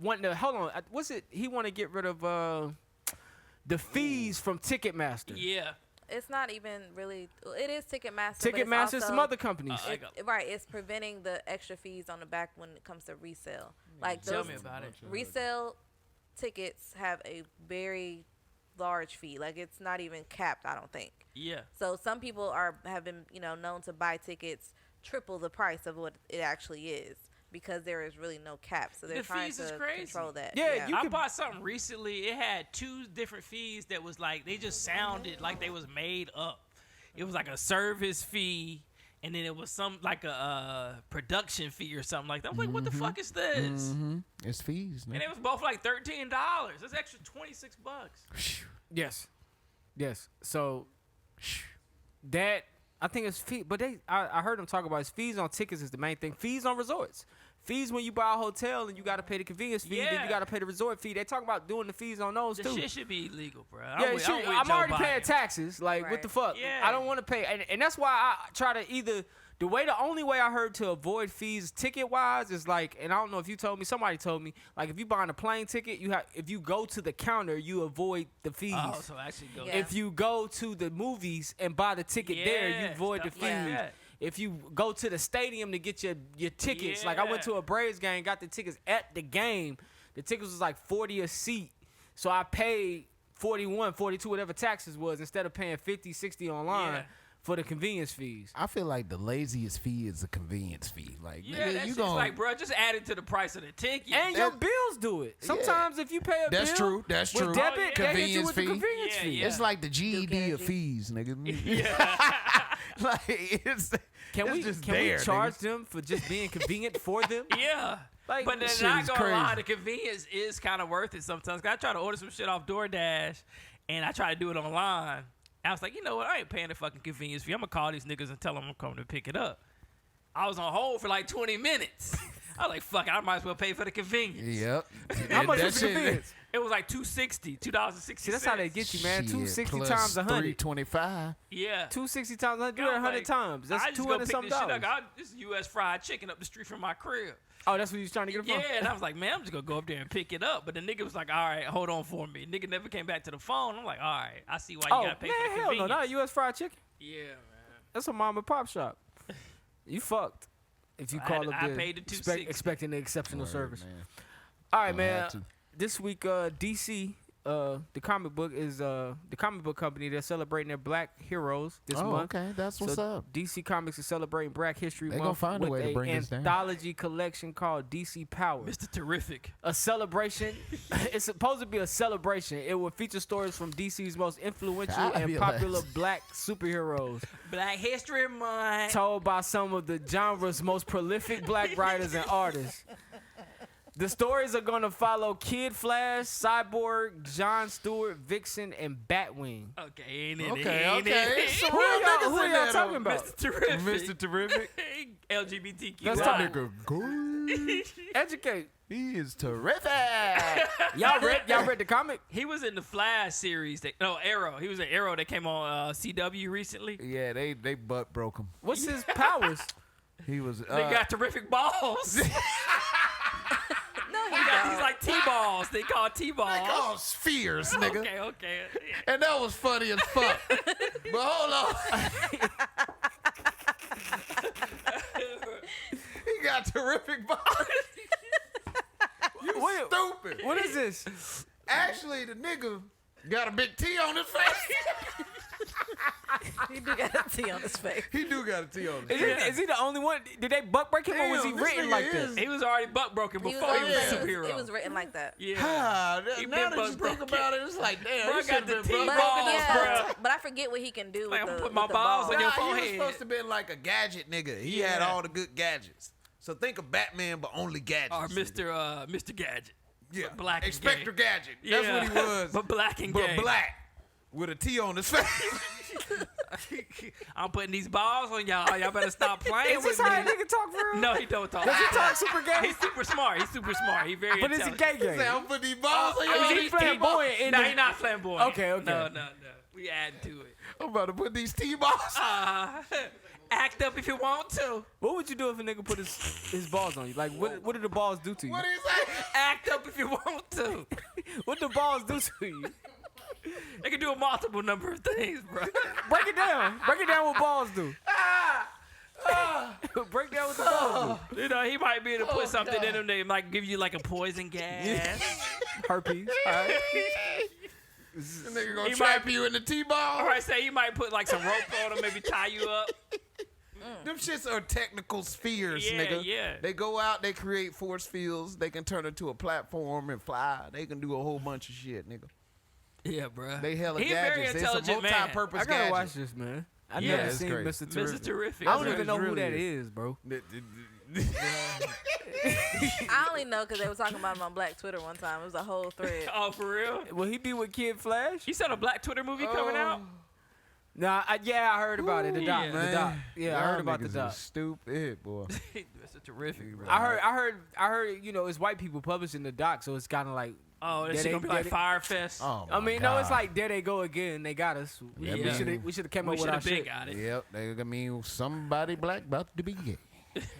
A: Wanting to hold on. What's it? He want to get rid of the fees from Ticketmaster.
D: Yeah.
C: It's not even really. It is Ticketmaster. but it's
A: Ticketmaster is
C: also,
A: some other companies.
C: Right, it's preventing the extra fees on the back when it comes to resale. Like
D: Tell
C: those
D: me about it.
C: resale tickets have a very large fee. Like it's not even capped, I don't think.
D: Yeah.
C: So some people have been known to buy tickets triple the price of what it actually is because there is really no cap. So they're
D: The
C: trying
D: fees is
C: to
D: crazy.
C: control that.
A: Yeah, you
D: I
A: could-
D: bought something recently. It had 2 different fees that was like they just sounded like they was made up. It was like a service fee, and then it was some like a production fee or something like that. I'm like, what the fuck is this?
B: It's fees,
D: And
B: man.
D: it was both like $13. That's extra $26.
A: Yes. So that I think it's fee, but I heard them talk about his fees on tickets is the main thing. Fees on resorts. Fees when you buy a hotel and you got to pay the convenience fee, then
D: Yeah.
A: you got to pay the resort fee. They talk about doing the fees on those
D: The
A: too.
D: shit should be illegal, bro.
A: I'm already paying taxes. Like, what
C: Right.
A: the fuck?
D: Yeah.
A: I don't want to pay. And that's why I try to either, the only way I heard to avoid fees ticket-wise is like, and I don't know if you told me, somebody told me, like if you buying a plane ticket, if you go to the counter, you avoid the fees.
D: Oh, so actually go.
C: Yeah.
A: If you go to the movies and buy the ticket there, you avoid the
D: stuff like
A: fees.
D: that.
A: If you go to the stadium to get your tickets, like I went to a Braves game, got the tickets at the game. The tickets was like $40 a seat. So I paid $41, $42, whatever taxes was, instead of paying $50, $60 online
D: Yeah.
A: for the convenience fees.
B: I feel like the laziest fee is a convenience fee. Like,
D: Yeah,
B: nigga,
D: that's
B: you
D: just
B: gonna,
D: like, bro, just add it to the price of the ticket.
A: And your bills do it. Sometimes if you pay a
B: That's
A: bill
B: true. That's
A: with
B: true.
A: debit,
D: Oh, yeah.
A: they hit you with the
B: Convenience
A: convenience
D: fee.
A: fee.
D: Yeah.
B: It's like the GED of
C: Energy.
B: fees, nigga.
D: Yeah.
B: Like it's
A: Can
B: it's
A: we
B: just
A: can
B: there,
A: we charge
B: nigga.
A: them for just being convenient for them?
D: Yeah.
A: Like,
D: But then
B: shit
D: not
B: is
D: gonna lie,
B: crazy.
D: the convenience is kind of worth it sometimes. 'Cause I try to order some shit off DoorDash, and I try to do it online. I was like, you know what? I ain't paying the fucking convenience fee. I'm gonna call these niggas and tell them I'm coming to pick it up. I was on hold for like 20 minutes. I was like, fuck it, I might as well pay for the convenience.
B: Yep.
A: How much
B: That
A: is the
B: shit-
A: convenience?
D: It was like $2.60.
A: See, that's how they get you, man.
B: Shit,
A: 260
B: plus
A: times 100.
B: 325.
D: Yeah.
A: 260 times 100. Do it
D: I'm
A: 100
D: like,
A: times. That's
D: I just go
A: 200
D: pick
A: something
D: this shit
A: dollars.
D: up. This is U.S. fried chicken up the street from my crib.
A: Oh, that's what you was trying to get it from?
D: Yeah, and I was like, man, I'm just gonna go up there and pick it up. But the nigga was like, all right, hold on for me. Nigga never came back to the phone. I'm like, all right, I see why you
A: Oh,
D: gotta pay
A: man,
D: for the
A: hell no.
D: convenience.
A: Not a U.S. fried chicken.
D: Yeah, man.
A: That's a mom and pop shop. You fucked if you
D: I
A: call
D: had-
A: up
D: I
A: there
D: paid the $2.60.
A: expecting the exceptional
B: Word,
A: service.
B: man.
A: All right,
B: Gonna
A: man.
B: have to.
A: This week, DC, the comic book is the comic book company. They're celebrating their Black heroes this
B: Oh,
A: month.
B: okay. That's what's
A: So
B: up.
A: DC Comics is celebrating Black History
B: They
A: Month
B: gonna find a
A: with
B: way to
A: an
B: bring this down.
A: anthology collection called DC Power.
D: Mr. Terrific.
A: A celebration. It's supposed to be a celebration. It will feature stories from DC's most influential and
B: Fabulous.
A: popular Black superheroes,
D: Black History Month.
A: told by some of the genre's most prolific Black writers and artists. The stories are going to follow Kid Flash, Cyborg, John Stewart, Vixen, and Batwing.
D: Okay, ain't it?
B: Okay,
D: ain't
B: okay.
D: it?
B: Some
A: Who
B: real
A: are y'all,
B: niggas
A: who are
B: in
A: y'all
B: there,
A: talking
B: though.
A: about?
D: Mr. Terrific.
B: Mr. Terrific.
D: LGBTQ.
A: Let's
B: That
A: talk.
B: nigga good.
A: Educate.
B: He is terrific.
A: Y'all read the comic?
D: He was in the Flash series. Arrow. He was in Arrow that came on CW recently.
B: Yeah, they butt broke him.
A: What's his powers?
B: He was.
D: They got terrific balls.
C: No,
D: He got these like T-balls. They call T-balls.
B: Oh, spheres, nigga.
D: Okay.
B: And that was funny as fuck. But hold on. He got terrific body. You stupid.
A: What is this?
B: Actually, the nigga got a big T on his face.
C: He do got a T on his face.
B: He do got a T on his face.
A: Is he the only one? Did they buck break him, or was he
B: Damn, this
A: written
B: nigga
A: like
B: is-
A: that?
D: He was already buck broken before he was a superhero.
C: It was written like that.
D: Yeah. He
B: Now
D: been
B: that you
D: buck
B: think
D: broken.
B: about it, it's like, damn,
D: Bro
B: he
D: got
B: should've
D: the
B: been
D: T
B: buck
D: balls,
B: broken.
D: bro.
C: But I forget what he can do
D: Like,
C: with
D: I'm
C: the,
D: putting my
C: with the
D: balls
C: ball.
D: on your
B: Nah, he was
D: forehead.
B: supposed to be like a gadget nigga. He had
D: Yeah.
B: all the good gadgets. So think of Batman, but only gadgets.
D: Or
B: nigga.
D: Mr. Gadget.
B: Yeah,
D: but black and
B: Inspector
D: gay.
B: Gadget. That's
D: Yeah.
B: what he was.
D: But black and
B: but
D: gay.
B: black with a T on his face.
D: I'm putting these balls on y'all. Y'all better stop playing
A: Is
D: with
A: this how a
D: me.
A: nigga talk for real?
D: No, he don't talk.
A: Does he talk super gay?
D: He's super smart. He's super smart. He's very
A: But is he
D: intelligent.
A: gay
B: He
A: gay?
B: said, I'm putting these balls on
A: I mean,
B: y'all.
A: he's flamboyant in
D: No,
A: the-
D: he's not flamboyant.
A: Okay.
D: No. We add to it.
B: I'm about to put these T-balls.
D: Act up if you want to.
A: What would you do if a nigga put his balls on you? Like, what do the balls do to you?
B: What do you say?
D: Act up if you want to.
A: What do balls do to you?
D: They can do a multiple number of things, bro.
A: Break it down. Break it down what balls do. Break down what the balls
D: You know, he might be able to put something in them that might give you like a poison gas.
A: do. Herpes. All right.
B: This nigga gonna
D: He
B: trap
D: might-
B: you in the T-ball.
D: All right, say you might put like some rope on them, maybe tie you up.
B: Them shits are technical spheres,
D: Yeah,
B: nigga.
D: yeah.
B: They go out, they create force fields, they can turn into a platform and fly. They can do a whole bunch of shit, nigga.
D: Yeah, bro.
B: They hella
D: He a very
B: gadgets. It's a
D: intelligent man.
B: multi-purpose
A: I gotta
B: gadget.
A: watch this, man. I
D: Yeah,
A: never
B: it's
A: seen
B: great.
A: Mr. Terrific.
D: Mr. Terrific.
A: I don't
B: It
A: even know who
B: really
A: that
B: is.
A: is, bro.
C: I only know because they were talking about him on Black Twitter one time. It was a whole thread.
D: Oh, for real?
A: Will he be with Kid Flash?
D: You said a Black Twitter movie coming out?
A: Nah, I heard about it. The doc.
D: yeah.
A: The doc. Yeah, I heard about the
B: niggas
A: doc.
B: is stupid, boy.
D: That's a terrific, bro.
A: I heard. You know, it's white people publishing the doc, so it's kind of like.
D: Oh, this
A: Yeah,
D: shit
A: they-
D: gonna be like
A: they-
D: Fire Fest.
B: Oh,
A: I
B: my
A: mean, no, it's
B: God.
A: like there they go again. They got us.
B: Yeah,
A: We
B: man.
A: should have came
D: we
A: up with
D: should
A: our
D: have been
A: shit.
D: got it.
B: Yep, I mean somebody black about to be gay.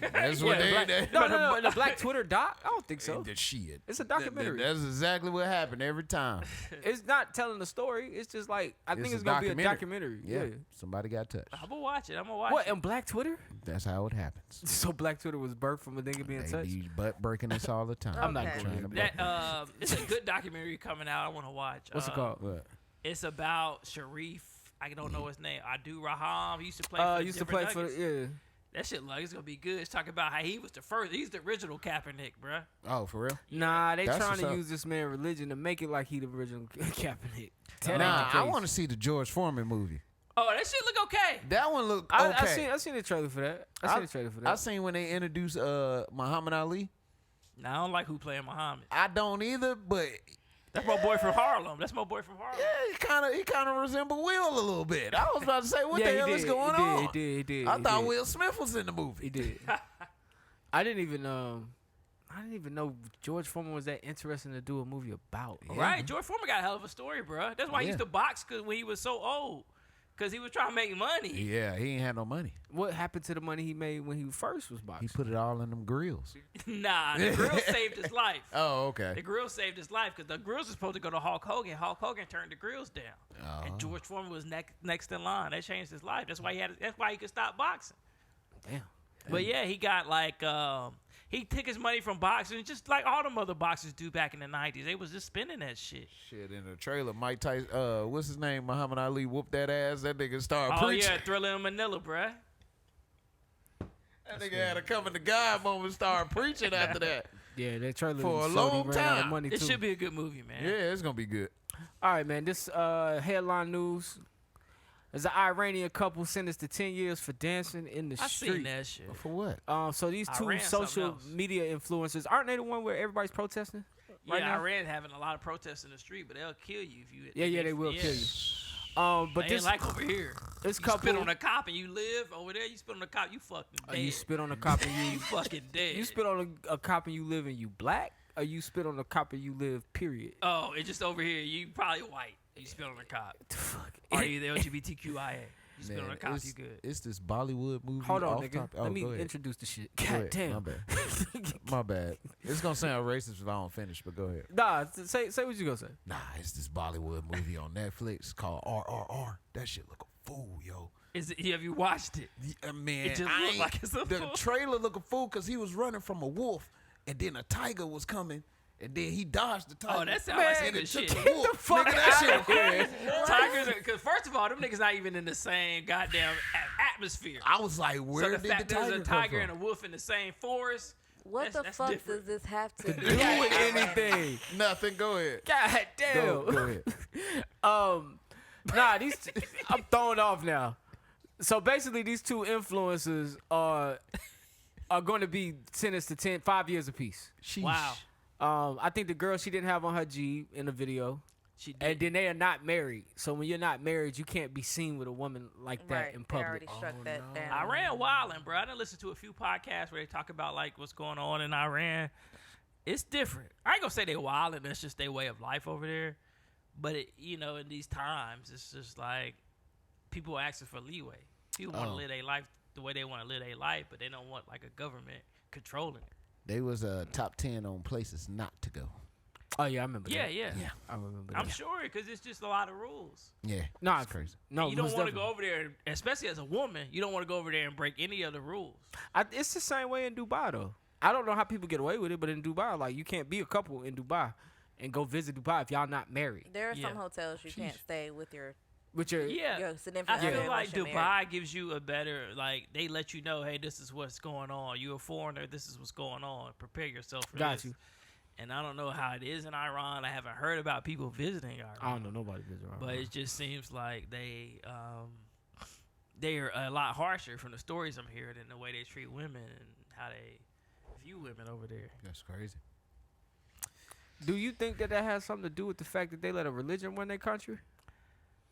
B: That's
A: Yeah,
B: what
A: the black,
B: they
A: no, the Black Twitter doc. I don't think so.
B: The shit.
A: It's a documentary.
B: That's exactly what happened every time.
A: It's not telling the story. It's just like I think
B: It's
A: it's
B: a
A: gonna be a documentary.
B: Yeah,
A: Yeah.
B: somebody got touched.
D: I'm gonna watch it. I'm gonna watch
A: What
D: it.
A: in Black Twitter?
B: That's how it happens.
A: So Black Twitter was birthed from a nigga being
B: They
A: touched.
B: be butt breaking us all the time.
A: I'm not
C: Okay.
A: going
B: Trying to
A: to
B: butt
D: That it's a good documentary coming out. I want to watch.
A: What's it called?
B: What?
D: It's about Sharif. I don't know his name. Adu Raham. He used to play. For the
A: Used to
D: Denver
A: play for
D: Nuggets.
A: yeah.
D: That shit like it's gonna be good. It's talking about how he was the first. He's the original Kaepernick, bruh.
B: Oh, for real?
A: Nah, they
B: That's
A: trying
B: what's
A: to
B: up.
A: use this man religion to make it like he the original Kaepernick. That ain't
B: Nah,
A: the
B: I
A: case.
B: want to see the George Foreman movie.
D: Oh, that shit look okay.
B: That one look
A: I
B: okay.
A: seen the trailer for that. I seen the trailer for that.
B: I seen when they introduced Muhammad Ali.
D: Nah, I don't like who playing Muhammad.
B: I don't either, but
D: That's my boy from Harlem.
B: yeah, he kind of resembled Will a little bit. I was about to say, what
A: yeah,
B: the hell
A: he
B: is
A: did,
B: going
A: he
B: on?
A: Did, he did.
B: I
A: he
B: thought
A: did.
B: Will Smith was in the movie.
A: He did. I didn't even know George Foreman was that interesting to do a movie about. Yeah.
D: Right, George Foreman got a hell of a story, bruh. That's why he
B: Yeah.
D: used to box when he was so old. Because he was trying to make money.
B: Yeah, he ain't had no money.
A: What happened to the money he made when he first was
B: He
A: boxing?
B: put it all in them grills.
D: Nah, the grill saved his life.
B: Oh, okay.
D: The grill saved his life because the grills was supposed to go to Hulk Hogan. Hulk Hogan turned the grills down, and George Foreman was next in line. That changed his life. That's why he could stop boxing.
A: Damn.
D: But yeah, he got like he took his money from boxing, just like all them other boxers do back in the 90s. They was just spending that shit.
B: Shit, in the trailer, Mike Tyson, what's his name? Muhammad Ali whooped that ass. That nigga started
D: Oh
B: preaching.
D: yeah, Thriller in Manila, bruh.
B: That nigga had a coming to God moment, started preaching after that.
A: Yeah, that trailer
B: For a
A: showed he
B: long
A: ran out of
B: time.
A: money
D: It
A: too.
D: should be a good movie, man.
B: Yeah, it's gonna be good.
A: All right, man. This headline news. There's an Iranian couple sentenced to 10 years for dancing in the
D: I
A: street.
D: seen that shit.
B: For what?
A: So these two
D: Iran something
A: social
D: else.
A: media influencers, aren't they the one where everybody's protesting?
D: Yeah,
A: right now?
D: Iran having a lot of protests in the street, but they'll kill you if you.
A: Yeah, they will kill you. But
D: They
A: this
D: ain't like over here.
A: this
D: You
A: couple,
D: spit on a cop and you live over there. You spit on a cop, you fucking dead.
A: you spit on a cop and
D: you fucking dead.
A: you spit on a cop and you live and you black, or you spit on a cop and you live. Period.
D: Oh, it's just over here. You probably white. You spit on a cop.
A: Fuck.
D: Are you the LGBTQIA? You spit on a cop,
B: it's,
D: you good.
B: It's this Bollywood movie.
A: Hold on,
B: off
A: nigga.
B: topic. Oh,
A: Let me
B: go ahead.
A: introduce the shit.
B: Go
A: God
B: ahead.
A: damn.
B: My bad. My bad. It's gonna sound racist if I don't finish, but go ahead.
A: Nah, say what you gonna say.
B: Nah, it's this Bollywood movie on Netflix called RRR. That shit look a fool, yo.
D: Have you watched it?
B: Man,
D: It just
B: I
D: look
B: ain't-
D: like it's a
B: the
D: fool.
B: trailer look a fool because he was running from a wolf, and then a tiger was coming, and then he dodged the tiger.
D: Oh, that sounds like some
B: and
D: good
B: it took
D: shit.
B: the wolf.
A: the fuck
B: Nigga, that shit weird.
D: Tigers, because first of all, them niggas not even in the same goddamn atmosphere.
B: I was like,
D: So
B: where
D: the
B: did
D: fact
B: the
D: there's
B: tiger
D: a tiger
B: come
D: and a wolf in the same forest.
C: What
D: That's
C: the fuck
D: different.
C: does this have to do?
A: do with anything.
B: from? Nothing. Go ahead.
A: God damn.
B: Go ahead.
A: Nah, I'm thrown off now. So basically, these two influencers are going to be sentenced to 5 years apiece.
B: Sheesh.
D: Wow.
A: I think the girl, she didn't have on her G in the video.
D: She did.
A: And then they are not married. So when you're not married, you can't be seen with a woman like that
C: Right,
A: in
C: they
A: public.
C: already struck that down.
D: Iran wildin', bro. I done listened to a few podcasts where they talk about like what's going on in Iran. It's different. I ain't gonna say they wildin'. That's just their way of life over there. But in these times, it's just like people are asking for leeway. People want to live their life the way they want to live their life, but they don't want like a government controlling it.
B: They was top 10 on places not to go.
A: Oh, yeah, I remember
D: Yeah,
A: that.
D: yeah.
A: I remember
D: I'm
A: that.
D: sure because it's just a lot of rules.
B: Yeah.
A: No,
B: it's crazy.
A: No,
D: You don't
A: most
D: want to go
A: definitely.
D: over there, especially as a woman. You don't want to go over there and break any of the rules.
A: It's the same way in Dubai, though. I don't know how people get away with it, but in Dubai, like, you can't be a couple in Dubai and go visit Dubai if y'all not married.
C: There are
D: Yeah.
C: some hotels you can't stay with your
A: With your
C: your significant
D: I
C: other
D: feel
C: unless
D: like
C: you're
D: Dubai
C: married.
D: gives you a better, like, they let you know, hey, this is what's going on. You're a foreigner. This is what's going on. Prepare yourself for
A: Got
D: this.
A: you.
D: And I don't know how it is in Iran. I haven't heard about people visiting Iran.
A: I don't know nobody visit around.
D: But it just seems like they are a lot harsher from the stories I'm hearing and the way they treat women and how they view women over there.
B: That's crazy.
A: Do you think that has something to do with the fact that they let a religion run their country?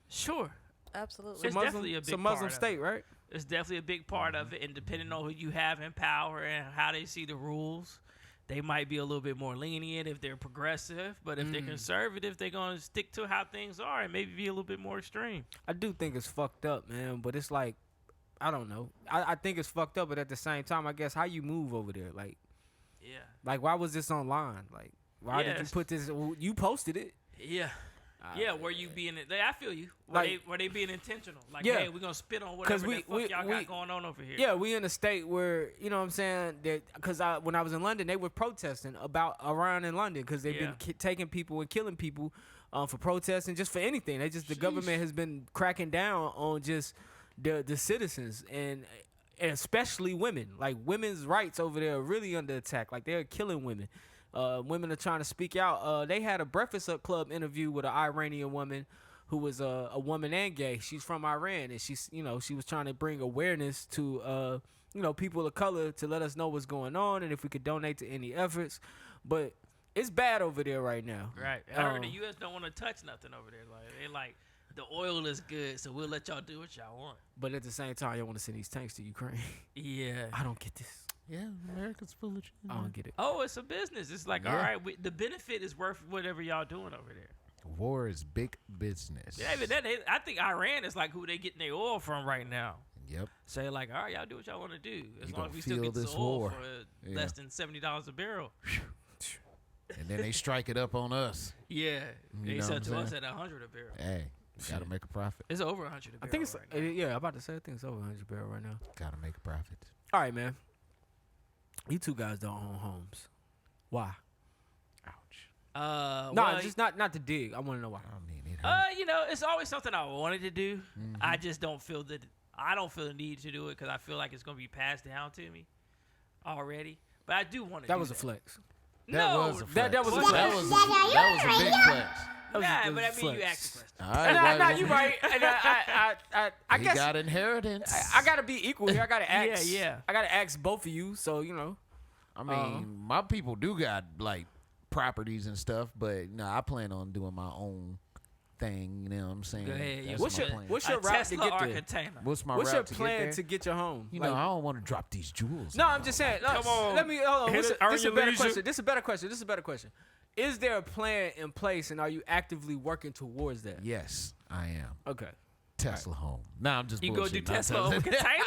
D: Sure.
C: Absolutely.
D: It's definitely a big
A: It's a Muslim
D: part of
A: state, right?
D: It's definitely a big part of it, and depending on who you have in power and how they see the rules, they might be a little bit more lenient if they're progressive. But if they're conservative, they're going to stick to how things are and maybe be a little bit more extreme.
A: I do think it's fucked up, man. But it's like, I don't know. I think it's fucked up, but at the same time, I guess how you move over there, like why was this online? Like, why did you put this? You posted it.
D: Yeah. Yeah, were you being? I feel you. Were they being intentional? Like,
A: Yeah.
D: hey, we're gonna spit on whatever the fuck y'all got going on over here.
A: Yeah, we in a state where, you know what I'm saying, that because when I was in London, they were protesting about Iran in London because they've been taking people and killing people for protesting, just for anything. The government has been cracking down on just the citizens and especially women. Like, women's rights over there are really under attack. Like, they're killing women. Women are trying to speak out. They had a Breakfast Club interview with an Iranian woman who was a woman and gay. She's from Iran, and she was trying to bring awareness to people of color to let us know what's going on and if we could donate to any efforts. But it's bad over there right now.
D: Right. I heard the U.S. don't want to touch nothing over there. Like, they like, the oil is good, so we'll let y'all do what y'all want.
A: But at the same time, y'all want to send these tanks to Ukraine.
D: Yeah.
A: I don't get this.
B: Yeah, America's full of shit.
A: I don't get it.
D: Oh, it's a business. It's like, all right, the benefit is worth whatever y'all doing over there.
B: War is big business.
D: Yeah, but I think Iran is like who they getting their oil from right now.
B: Yep.
D: Say like, all right, y'all do what y'all want to do. As
B: You
D: long
B: gonna
D: as we still
B: feel
D: get
B: this
D: this oil
B: war.
D: for less than $70 a barrel.
B: And then they strike it up on us.
D: Yeah,
B: You
D: they
B: know
D: sell
B: what
D: to
B: I'm
D: us
B: saying?
D: at $100 a barrel.
B: Hey, gotta make a profit.
D: It's over $100 a barrel.
A: I think it's
D: right now.
A: I'm about to say I think it's over 100 barrel right now.
B: Gotta make a profit.
A: All right, man. You two guys don't own homes. Why?
B: Ouch.
A: No, just not to dig. I want to know why.
B: I mean, it
D: It's always something I wanted to do. I just don't feel the need to do it because I feel like it's gonna be passed down to me already. But I do want to.
A: That was a flex.
B: That
D: No,
B: was a flex.
A: that was a
B: that
A: flex.
B: was a big flex.
A: That
D: Nah,
A: was
D: but I mean, you
A: flex.
D: asked the question.
B: All right,
A: Nah, you right. And I
B: He
A: guess
B: got inheritance.
A: I gotta be equal here. I gotta ask.
D: Yeah.
A: I gotta ask both of you. So you know.
B: I mean, my people do got like properties and stuff, but no, I plan on doing my own thing. You know what I'm saying?
D: Go ahead.
B: That's
A: What's
B: my
A: your
B: plan.
A: what's
D: A
A: your route
D: Tesla
A: to get
D: or
A: there?
D: container?
B: What's my
A: What's
B: route
A: your
B: to
A: plan
B: get there?
A: to get your home?
B: You know, I don't want to drop these jewels.
A: No, I'm just saying.
D: Come on.
A: Let me hold on.
D: Hit
A: This
D: it. Earn
A: is a
D: your
A: better
D: leisure.
A: question. This is a better question. Is there a plan in place, and are you actively working towards that?
B: Yes, I am.
A: Okay.
B: Tesla home. Nah, I'm just
D: You go do
B: bullshitting. Not
D: Tesla over container?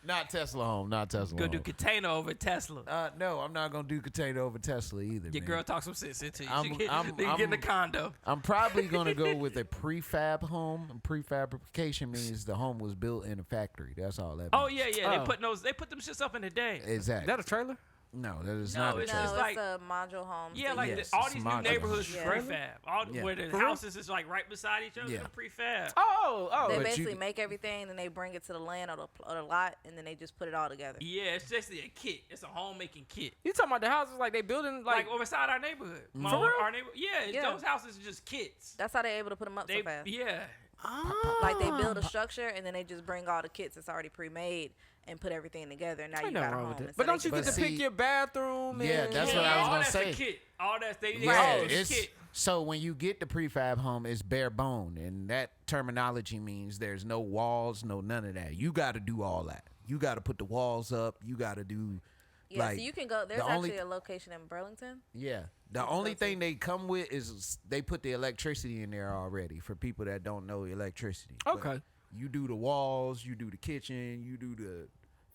B: Not Tesla home. Not Tesla
D: Go
B: home.
D: do container over Tesla.
B: No, I'm not gonna do container over Tesla either.
D: Your
B: man.
D: girl talk some sense into you.
B: I'm-
D: She get,
B: I'm-
D: they get in the
B: I'm-
D: condo.
B: I'm probably gonna go with a prefab home. And prefabrication means the home was built in a factory. That's all that means.
D: Oh yeah.
A: Oh.
D: They put them shits up in the day.
A: Is
B: Exactly.
A: that a trailer?
B: No, that is
D: No,
B: not a
D: it's
B: trailer.
D: just
C: No,
D: like-
C: it's a module home.
D: Yeah, like
B: Yes,
D: all
B: it's
D: these new
B: modular.
D: neighborhoods is
C: Yeah.
D: prefab. All
B: Yeah.
D: where the
A: For real?
D: houses is like right beside each other,
B: Yeah.
D: they're prefab.
A: Oh,
C: They
B: But
C: basically
B: you-
C: make everything and they bring it to the land or the lot, and then they just put it all together.
D: Yeah, it's basically a kit. It's a homemaking kit.
A: you talking about the houses like they building
D: Like
A: like?
D: over beside our neighborhood.
B: Mm-hmm.
A: For real?
D: Our neighborhood. Yeah,
C: Yeah.
D: those houses are just kits.
C: That's how they're able to put them up
D: They,
C: so fast.
D: yeah.
C: Like they build a structure and then they just bring all the kits that's already pre-made and put everything together. And now
A: Ain't
C: you got
A: nothing
C: a
A: wrong
C: home.
A: with it.
C: And
A: But
C: so
A: don't
C: they
A: you
C: can-
A: get to
B: But
A: pick
B: see-
A: your bathroom?
B: Yeah,
A: and-
B: that's what I was
D: all
B: gonna
D: that's
B: say.
D: a kit. All that's they
B: Yeah,
D: all is
B: it's
D: kit.
B: so when you get the prefab home, it's bare bone, and that terminology means there's no walls, no none of that. You got to do all that. You got to put the walls up. You got to do,
C: Yeah,
B: like
C: so you can go. There's
B: the only-
C: actually a location in Burlington.
B: yeah. The
C: You can
B: only
C: go
B: thing
C: to.
B: they come with is they put the electricity in there already for people that don't know electricity. But
A: Okay.
B: you do the walls, you do the kitchen, you do the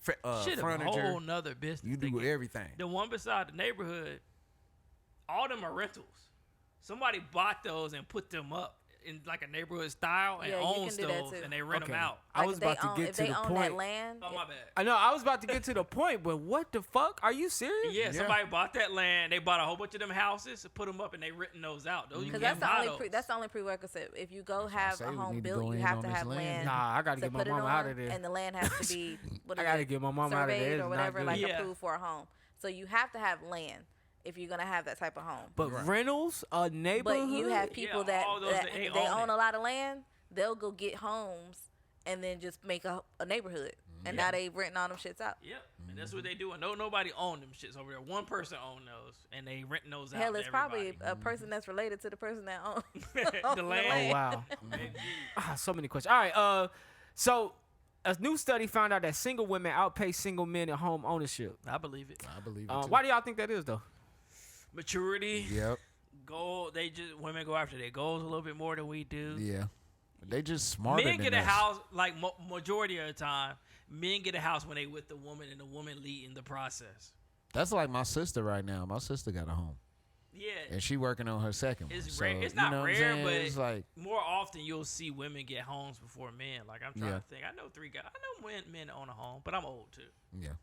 D: Shit, a
B: furniture,
D: whole nother business.
B: you
D: They
B: do
D: get-
B: everything.
D: The one beside the neighborhood, all them are rentals. Somebody bought those and put them up in like a neighborhood style and
C: Yeah, you
D: owns
C: can do that
D: those
C: too.
D: and they rent
A: Okay.
D: them out.
A: I
C: Like,
A: was
C: if they
A: about to
C: own-
A: get
C: if
A: to
C: they
A: the
C: own
A: point.
C: that land.
D: Oh my bad.
A: I know I was about to get to the point, but what the fuck? Are you serious?
D: Yeah, somebody bought that land. They bought a whole bunch of them houses, put them up, and they renting those out. Those you
C: Because
D: can't
C: that's the
D: buy
C: only
D: those.
C: that's the only prerequisite. If you go have
B: say
C: a
B: we
C: home
B: need to
C: built,
B: go
C: you
B: in
C: have
B: on
C: to
B: this
C: have
B: land.
C: land.
A: Nah, I gotta
C: to
A: get my
C: put it
A: mama
C: on,
A: out of there.
C: and the land has to be what is
A: I gotta
C: it?
A: get my mama out of there.
C: Surveyed
A: It's
C: or
A: not
C: whatever,
A: good.
C: like
D: Yeah.
C: approved for a home. So you have to have land if you're gonna have that type of home.
A: But rentals, a neighborhood.
C: But you have people
D: Yeah,
C: that,
D: all those
C: that
D: that
C: they
D: they
C: own
D: own
C: a
D: it.
C: lot of land. They'll go get homes and then just make a neighborhood, and now they renting all them shits out.
D: Yep, and that's what they do. And nobody own them shits over there. One person own those, and they renting those out.
C: Hell,
D: to
C: it's probably
D: everybody.
C: a person that's related to the person that owns
D: the land.
A: Oh wow. So many questions. All right. So a new study found out that single women outpace single men in home ownership.
D: I believe it.
B: I believe it too.
A: Why do y'all think that is though?
D: Maturity,
B: Yep.
D: goal. Women go after their goals a little bit more than we do.
B: Yeah. They just smarter
D: Men
B: than
D: get a
B: us.
D: house like majority of the time. Men get a house when they with the woman, and the woman leading the process.
B: That's like my sister right now. My sister got a home,
D: Yeah,
B: and she working on her second one.
D: it's
B: So,
D: rare. It's
B: you
D: not
B: know what I'm
D: rare,
B: saying?
D: but
B: it's like
D: more often you'll see women get homes before men. Like I'm trying
B: Yeah.
D: to think. I know 3 guys. I know men own a home, but I'm old too.
B: yeah.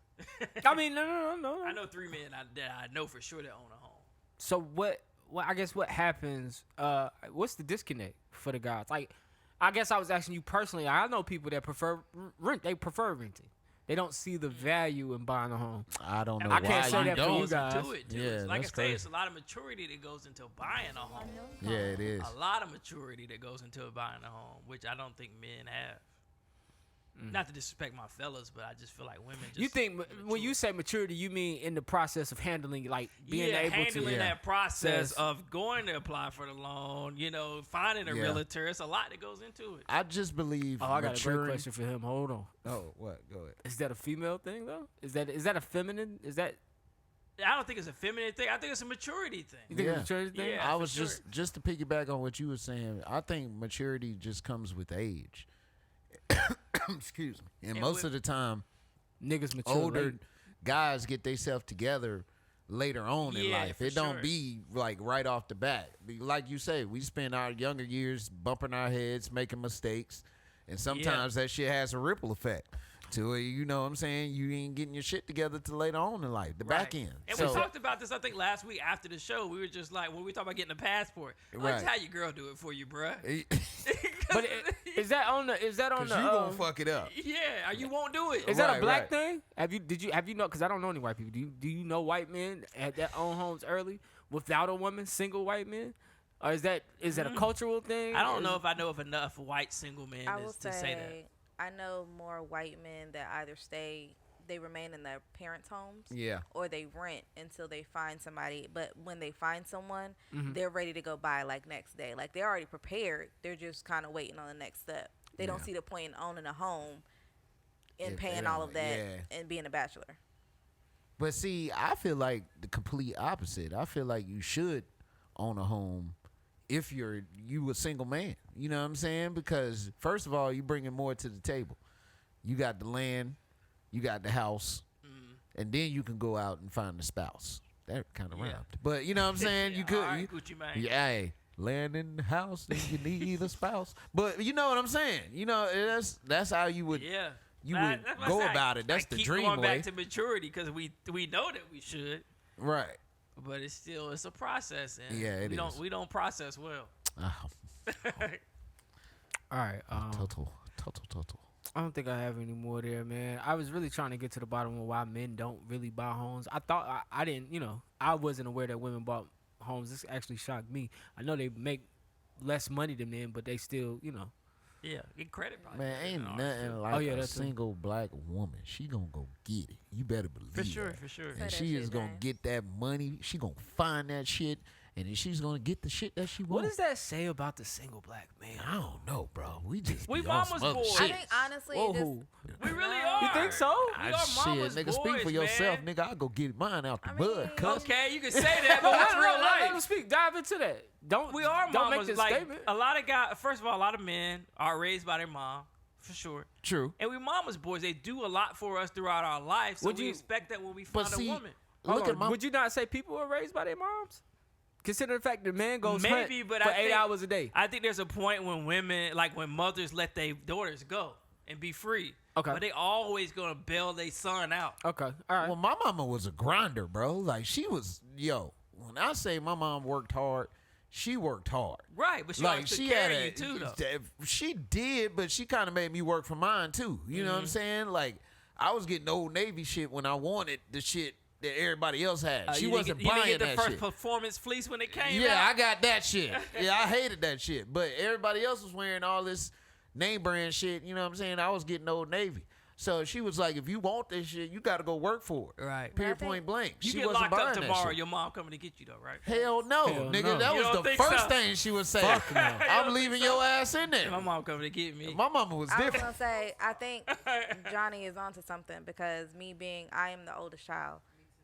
A: I mean, no.
D: I know 3 men that I know for sure that own a home.
A: So what? Well, I guess what happens? What's the disconnect for the guys? Like, I guess I was asking you personally. I know people that prefer rent. They prefer renting. They don't see the value in buying a home.
B: I don't know
D: And
A: I
B: why
A: can't say
B: you
A: that for
B: don't.
A: you guys.
D: Into it too.
B: Yeah,
D: It's like I
B: that's
D: say,
B: crazy.
D: it's a lot of maturity that goes into buying a home.
B: Yeah, it is.
D: A lot of maturity that goes into buying a home, which I don't think men have. Not to disrespect my fellas, but I just feel like women just
A: You think when you
D: mature.
A: say maturity, you mean in the process of handling, like being able
D: handling
A: to?
D: that process
A: Says-
D: of going to apply for the loan, finding a
B: Yeah.
D: realtor. It's a lot that goes into it.
B: I just believe
A: Oh, I got a great
B: maturing.
A: question for him. Hold on.
B: Oh, what? Go ahead.
A: Is that a female thing though? Is that a feminine? Is that
D: I don't think it's a feminine thing. I think it's a maturity thing.
A: you think
B: Yeah.
A: it's a maturity thing?
D: Yeah.
B: I was
D: for
B: just to piggyback on what you were saying. I think maturity just comes with age. Excuse me. And
D: And
B: most
D: with-
B: of the time,
A: Niggas mature
B: older
A: late.
B: guys get themselves together later on in
D: Yeah,
B: life.
D: for
B: It don't
D: sure.
B: be like right off the bat. Like you say, we spend our younger years bumping our heads, making mistakes, and sometimes that shit has a ripple effect to it. You know what I'm saying? You ain't getting your shit together till later on in life, the back
D: Right.
B: end.
D: And
B: So-
D: we talked about this, I think, last week after the show. We were just like, when we talked about getting a passport,
B: Right.
D: let's have your girl do it for you, bruh.
A: But is that on the? Is that on
B: Cause
A: the?
B: you gonna fuck it up.
D: Yeah, or you won't do it.
A: Is that a
B: Right,
A: black
B: right.
A: thing? Have you know? Because I don't know any white people. Do you know white men that own homes early without a woman, single white men, or is that a cultural thing?
D: I don't know if I know of enough white single men
C: I will
D: to say that.
C: I know more white men that either they remain in their parents' homes,
B: Yeah.
C: or they rent until they find somebody. But when they find someone,
B: Mm-hmm.
C: they're ready to go buy like next day. Like they're already prepared. They're just kind of waiting on the next step. They don't
B: Yeah.
C: see the point in owning a home and
B: If
C: paying
B: they
C: all
B: don't-
C: of that
B: yeah.
C: and being a bachelor.
B: But see, I feel like the complete opposite. I feel like you should own a home if you a single man. You know what I'm saying? Because first of all, you bringing more to the table. You got the land, you got the house, and then you can go out and find a spouse. That kind of
D: Yeah.
B: rhymed. But you know what I'm saying? You could.
D: All right,
B: you-
D: Gucci Mane.
B: yeah, hey, land in the house, then you need a spouse. But you know what I'm saying? You know, that's how you would
D: Yeah.
B: you
D: That's
B: would
D: what
B: go
D: I say.
B: about it. That's
D: I
B: the
D: keep
B: dream
D: going
B: way.
D: back to maturity because we know that we should,
B: Right.
D: but it's a process. And
B: Yeah, it is.
D: We don't process well.
A: All right.
B: Total.
A: I don't think I have any more there, man. I was really trying to get to the bottom of why men don't really buy homes. I thought I didn't, I wasn't aware that women bought homes. This actually shocked me. I know they make less money than men, but they still,
D: Yeah, get credit. Probably
B: Man, ain't
D: ours,
B: nothing
D: too.
B: like a
A: that's true.
B: single black woman. She gonna go get it. You better believe
D: For sure,
B: that.
D: for sure.
B: And
C: Say
B: she
C: that
B: is
C: shit,
B: gonna
C: man.
B: get that money. She gonna find that shit, and then she's gonna get the shit that she
A: What
B: wants.
A: does that say about the single black man?
B: I don't know, bro. We just
D: We
B: be on
D: mama's
B: some other
D: boys.
C: I
B: shit.
C: think honestly,
A: Whoa,
C: this,
A: who?
D: We really
C: No.
D: are.
A: You think so?
D: We are mama's
B: Shit, nigga,
D: boys,
B: speak for yourself,
D: man.
B: nigga. I'll go get mine out the
C: I
B: bud,
C: mean,
B: cuz.
D: Okay, you can say that, but what's real
A: Let him
D: life?
A: speak. Dive into that.
D: We are
A: don't make
D: mamas.
A: this
D: Like
A: statement.
D: a lot of guys. First of all, a lot of men are raised by their mom, for sure.
B: True.
D: And we mama's boys. They do a lot for us throughout our life. So
A: Would
D: we
A: you-
D: expect that when we
B: But
D: find
B: see,
D: a woman.
B: look
A: Hold
B: at
A: on.
B: my.
A: Would you not say people are raised by their moms? Consider the fact that man goes
D: Maybe,
A: hunt
D: but
A: for
D: I
A: 8
D: think-
A: hours a day.
D: I think there's a point when women, like when mothers let their daughters go and be free.
A: Okay.
D: But they always gonna bail their son out.
A: Okay, all right.
B: Well, my mama was a grinder, bro. Like she was, when I say my mom worked hard, she worked hard.
D: Right, but she
B: Like
D: always took
B: she
D: care
B: had
D: of you too, though.
B: she did, but she kind of made me work for mine too. You know what I'm saying? Like I was getting Old Navy shit when I wanted the shit that everybody else had. She
D: You
B: wasn't
D: didn't
B: buying
D: get the
B: that
D: first
B: shit.
D: performance fleece when it came
B: Yeah,
D: out.
B: I got that shit. Yeah, I hated that shit. But everybody else was wearing all this name brand shit. You know what I'm saying? I was getting Old Navy. So she was like, if you want this shit, you got to go work for it.
D: Right.
B: Period,
C: I think-
B: point blank.
D: You
B: She
D: get
B: wasn't
D: locked up
B: buying that
D: tomorrow.
B: shit.
D: Your mom coming to get you though, right?
B: Hell no,
A: Hell
B: nigga.
A: no.
B: That
D: You
B: was
D: don't
B: the
D: think
B: first
D: so?
B: thing she would say.
A: Fuck no.
B: I'm leaving your ass in there.
D: My mom coming to get me.
B: My mama was
C: I was
B: different.
C: gonna say, I think Johnny is onto something because I am the oldest child,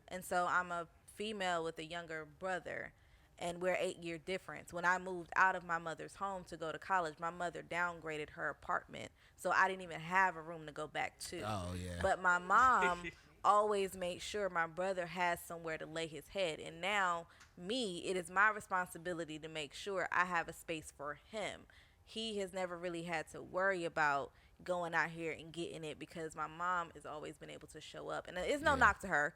C: and so I'm a female with a younger brother, and we're 8-year difference. When I moved out of my mother's home to go to college, my mother downgraded her apartment, so I didn't even have a room to go back to.
B: Oh, yeah.
C: But my mom always made sure my brother has somewhere to lay his head, and now it is my responsibility to make sure I have a space for him. He has never really had to worry about going out here and getting it because my mom has always been able to show up, and it's no knock to her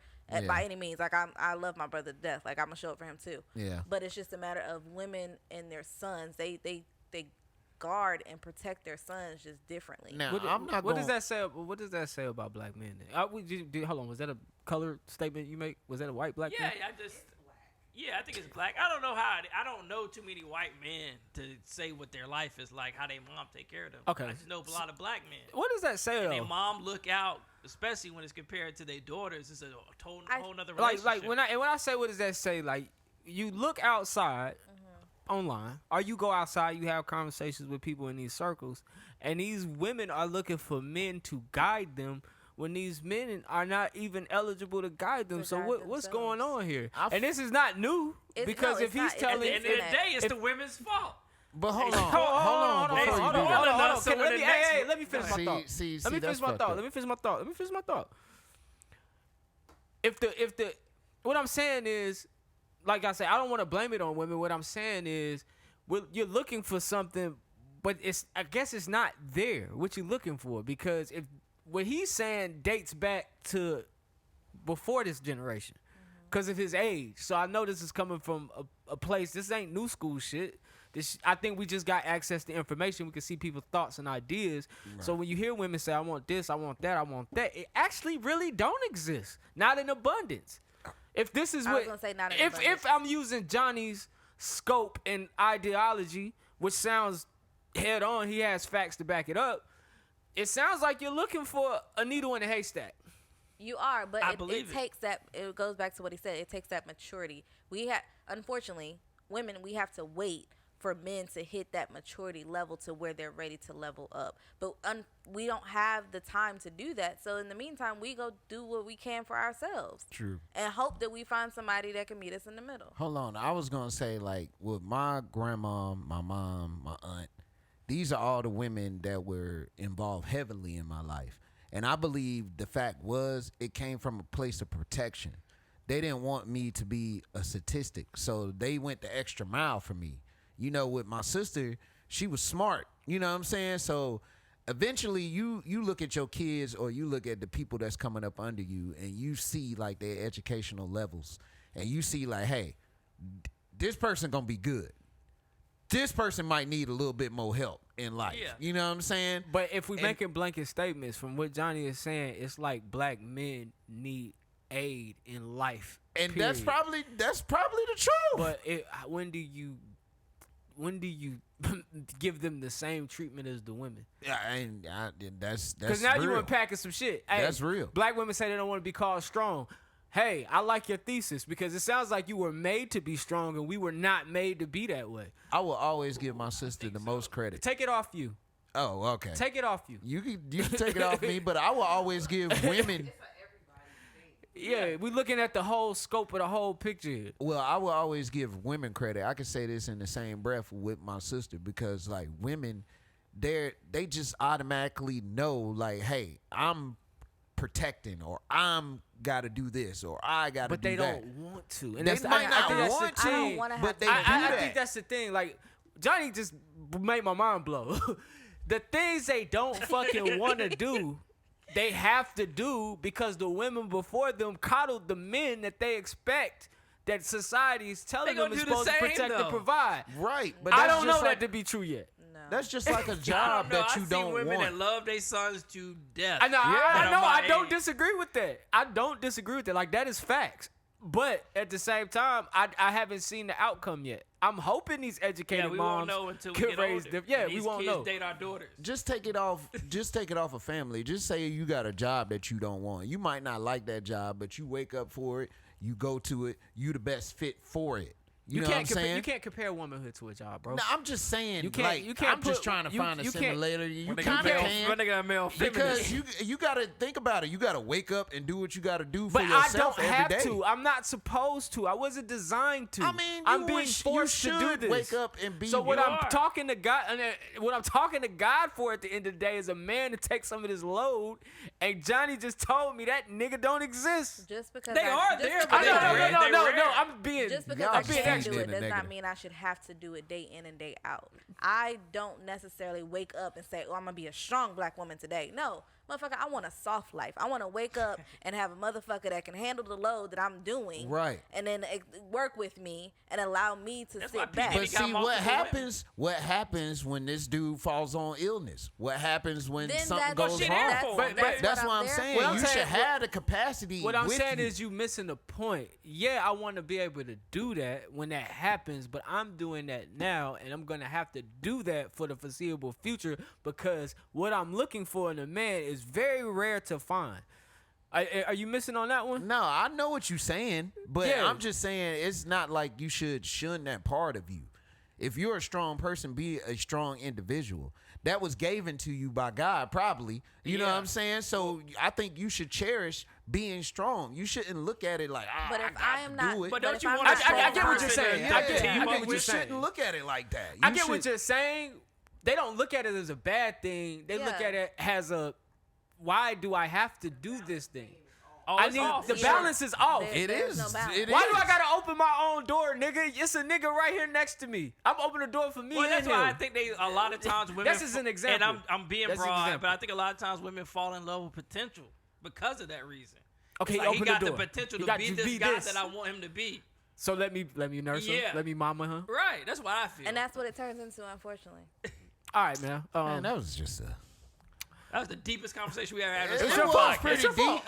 C: by any means. Like I love my brother to death. Like I'm gonna show up for him too.
B: Yeah.
C: But it's just a matter of women and their sons. They guard and protect their sons just differently.
B: Now,
A: What,
B: I'm not
A: what
B: going
A: does that say? What does that say about black men? Hold on. Was that a color statement you make? Was that a white black
D: Yeah,
A: man?
D: I think it's black. I don't know too many white men to say what their life is like, how their mom take care of them.
A: Okay.
D: I just know a lot of black men.
A: What does that say
D: And their
A: though?
D: mom look out, especially when it's compared to their daughters. It's a whole nother
A: Like
D: relationship.
A: when I say what does that say? Like you look outside online, or you go outside, you have conversations with people in these circles, and these women are looking for men to guide them when these men are not even eligible to guide them.
C: To
A: So
C: guide
A: what's
C: themselves.
A: going on here?
B: I f-
A: and this is not new because
C: no,
A: if
C: it's
A: he's
C: not. It's
D: At
A: telling
D: the end of the
C: internet.
D: day, it's
A: If-
D: the women's fault.
B: But hold
A: Hold
B: on. Hold on. Before you do
D: hold
B: that.
D: on.
A: Okay,
D: So when the next one-
A: let me finish my
B: See,
A: thought.
B: see,
A: Let me
B: that's
A: finish my
B: fucked
A: thought.
B: up.
A: Let me finish my thought. If the what I'm saying is, like I said, I don't want to blame it on women. What I'm saying is, you're looking for something, but I guess it's not there. What you're looking for, because if what he's saying dates back to before this generation, because of his age. So I know this is coming from a place. This ain't new school shit. I think we just got access to information. We can see people's thoughts and ideas. Right. So when you hear women say, I want this, I want that, I want that, it actually really don't exist. Not in abundance. If this is
C: I
A: what,
C: was gonna say not in
A: if
C: abundance.
A: I'm using Johnny's scope and ideology, which sounds head on, he has facts to back it up. It sounds like you're looking for a needle in a haystack.
C: You are, but
D: I
C: it
D: believe it.
C: takes that. It goes back to what he said. It takes that maturity. Unfortunately, women, we have to wait for men to hit that maturity level to where they're ready to level up. But we don't have the time to do that. So in the meantime, we go do what we can for ourselves.
B: True.
C: And hope that we find somebody that can meet us in the middle.
B: Hold on. I was going to say, like, with my grandma, my mom, my aunt, these are all the women that were involved heavily in my life. And I believe the fact was it came from a place of protection. They didn't want me to be a statistic, so they went the extra mile for me. You know, with my sister, she was smart. You know what I'm saying? So eventually you look at your kids or you look at the people that's coming up under you and you see like their educational levels and you see like, hey, this person gonna be good. This person might need a little bit more help in life.
D: Yeah.
B: You know what I'm saying?
A: But if we making blanket statements from what Johnny is saying, it's like black men need aid in life.
B: And
A: period.
B: that's probably the truth.
A: But when do you give them the same treatment as the women?
B: Yeah, and that's
A: Because now
B: real.
A: you unpacking some shit. Hey,
B: That's real.
A: Black women say they don't want to be called strong. Hey, I like your thesis because it sounds like you were made to be strong and we were not made to be that way.
B: I will always give my sister the most credit.
A: Take it off you.
B: Oh, okay.
A: Take it off you.
B: You can take it off me, but I will always give women.
A: Yeah, we're looking at the whole scope of the whole picture.
B: Well, I will always give women credit. I can say this in the same breath with my sister because like women, they just automatically know like, hey, I'm protecting or I'm got to do this or I got to do that.
A: But they don't want to. And
B: They might not
A: that's the
B: want to,
A: thing.
C: I don't wanna
B: but they
C: have
B: do
A: I
B: that.
A: think that's the thing. Like, Johnny just made my mind blow. The things they don't fucking want to do, they have to do because the women before them coddled the men that they expect that society is telling
D: They
A: them
D: gonna
A: is
D: do the
A: supposed to
D: same,
A: protect and
D: though.
A: provide.
B: Right, but
A: I
B: that's
A: don't know
B: just like,
A: that to be true yet.
C: No.
B: That's just like a
D: I
B: job
D: don't know.
B: that
D: I
B: you
D: see
B: don't
D: women
B: want.
D: that love their sons to death.
A: I know. I
D: That
A: know.
D: are
A: I
D: my
A: don't
D: age.
A: disagree with that. I don't disagree with that. Like, that is facts. But at the same time, I haven't seen the outcome yet. I'm hoping these educated
D: Yeah, we
A: moms
D: won't know until we
A: could
D: get
A: raise
D: older.
A: them. Yeah,
D: And
A: we
D: these
A: won't
D: kids
A: know.
D: date our daughters.
B: Just take it off a family. Just say you got a job that you don't want. You might not like that job, but you wake up for it, you go to it, you the best fit for it. You know what I'm saying?
A: You can't compare womanhood to a job, bro.
B: No, I'm just saying.
A: You can't-
B: Like,
A: you can't
B: I'm just
A: put-
B: trying to
A: you-
B: find a
A: you can't-
B: similarity. You
D: When they
B: kind
D: got
B: of
D: male-
B: can
D: when they got male
B: because
D: feminists.
B: you got to think about it. You got to wake up and do what you got to do for
A: But I
B: yourself
A: don't
B: every
A: have
B: day.
A: to. I'm not supposed to. I wasn't designed to.
B: I mean,
A: I'm
B: you
A: being
B: would-
A: forced
B: you
A: to do
B: should
A: this.
B: wake up and be.
A: So what
D: You
A: I'm
D: are.
A: talking to God, what I'm talking to God for at the end of the day is a man to take some of this load. And Johnny just told me that nigga don't exist.
C: Just because
D: They are
C: just
D: there,
C: because
D: but
A: I
D: they
A: know,
C: I-
D: rare.
A: no.
D: Rare.
A: I'm being.
C: Just because
B: Y'all
C: I
B: just
C: can
B: changed
C: do
B: it
C: it
B: in a
C: does not
B: negative.
C: mean I should have to do it day in and day out. I don't necessarily wake up and say, "Oh, I'm gonna be a strong black woman today." No, motherfucker, I want a soft life. I want to wake up and have a motherfucker that can handle the load that I'm doing,
B: Right.
C: And then work with me and allow me to
D: That's why
C: sit back.
D: P. Diddy
B: But
D: got
B: see,
D: multiple
B: what happens when this dude falls on illness? What happens when
C: Then
B: something
C: that's
B: goes
D: shit
B: wrong?
D: there for.
A: But
B: That's
C: what
B: what I'm
C: there
B: saying.
C: for.
A: What I'm
B: You
A: saying-
B: should have the capacity.
A: What I'm
B: with
A: saying
B: you.
A: is you missing the point. Yeah, I want to be able to do that when that happens, but I'm doing that now, and I'm gonna have to do that for the foreseeable future because what I'm looking for in a man is very rare to find. Are you missing on that one?
B: No, I know what you're saying, but
A: Yeah.
B: I'm just saying it's not like you should shun that part of you. If you're a strong person, be a strong individual. That was given to you by God, probably. You know what
D: Yeah.
B: I'm saying? So I think you should cherish being strong. You shouldn't look at it like,
C: But
B: I
C: if
B: got
C: I am
B: to
C: not-
B: do it.
D: But
C: But
D: don't
C: if
D: you
C: I'm
D: want
C: not
D: to
C: strong
A: I get what
C: person,
A: you're saying.
B: Yeah,
A: I get
B: you
A: what you're
B: shouldn't
A: saying.
B: look at it like that.
A: I
B: You
A: get what
B: should-
A: you're saying. They don't look at it as a bad thing. They look
C: Yeah.
A: at it as a, why do I have to do this thing?
D: Oh,
A: I
D: it's
A: need
D: off.
A: the
C: Yeah.
A: balance is off.
C: There-
B: It
C: there's
B: is.
C: no balance.
B: It
A: Why
B: is.
A: do I gotta open my own door, nigga? It's a nigga right here next to me. I'm opening the door for me
D: Well,
A: and
D: that's
A: him.
D: why I think a lot of times women.
A: That's just an example.
D: And I'm being
A: That's an
D: broad,
A: example.
D: but I think a lot of times women fall in love with potential because of that reason.
A: Okay,
D: It's like he
A: open
D: got
A: the
D: the
A: door.
D: potential
A: He
D: to
A: got
D: be
A: to
D: this
A: be
D: guy
A: this.
D: that I want him to be.
A: So let me nurse her.
D: Yeah.
A: Let me mama her.
D: Right. That's what I feel.
C: and that's what it turns into, unfortunately.
A: All right, man.
B: Man, that was just a.
D: that was the deepest conversation we ever had.
B: It
D: on this
B: was
D: podcast.
B: pretty deep.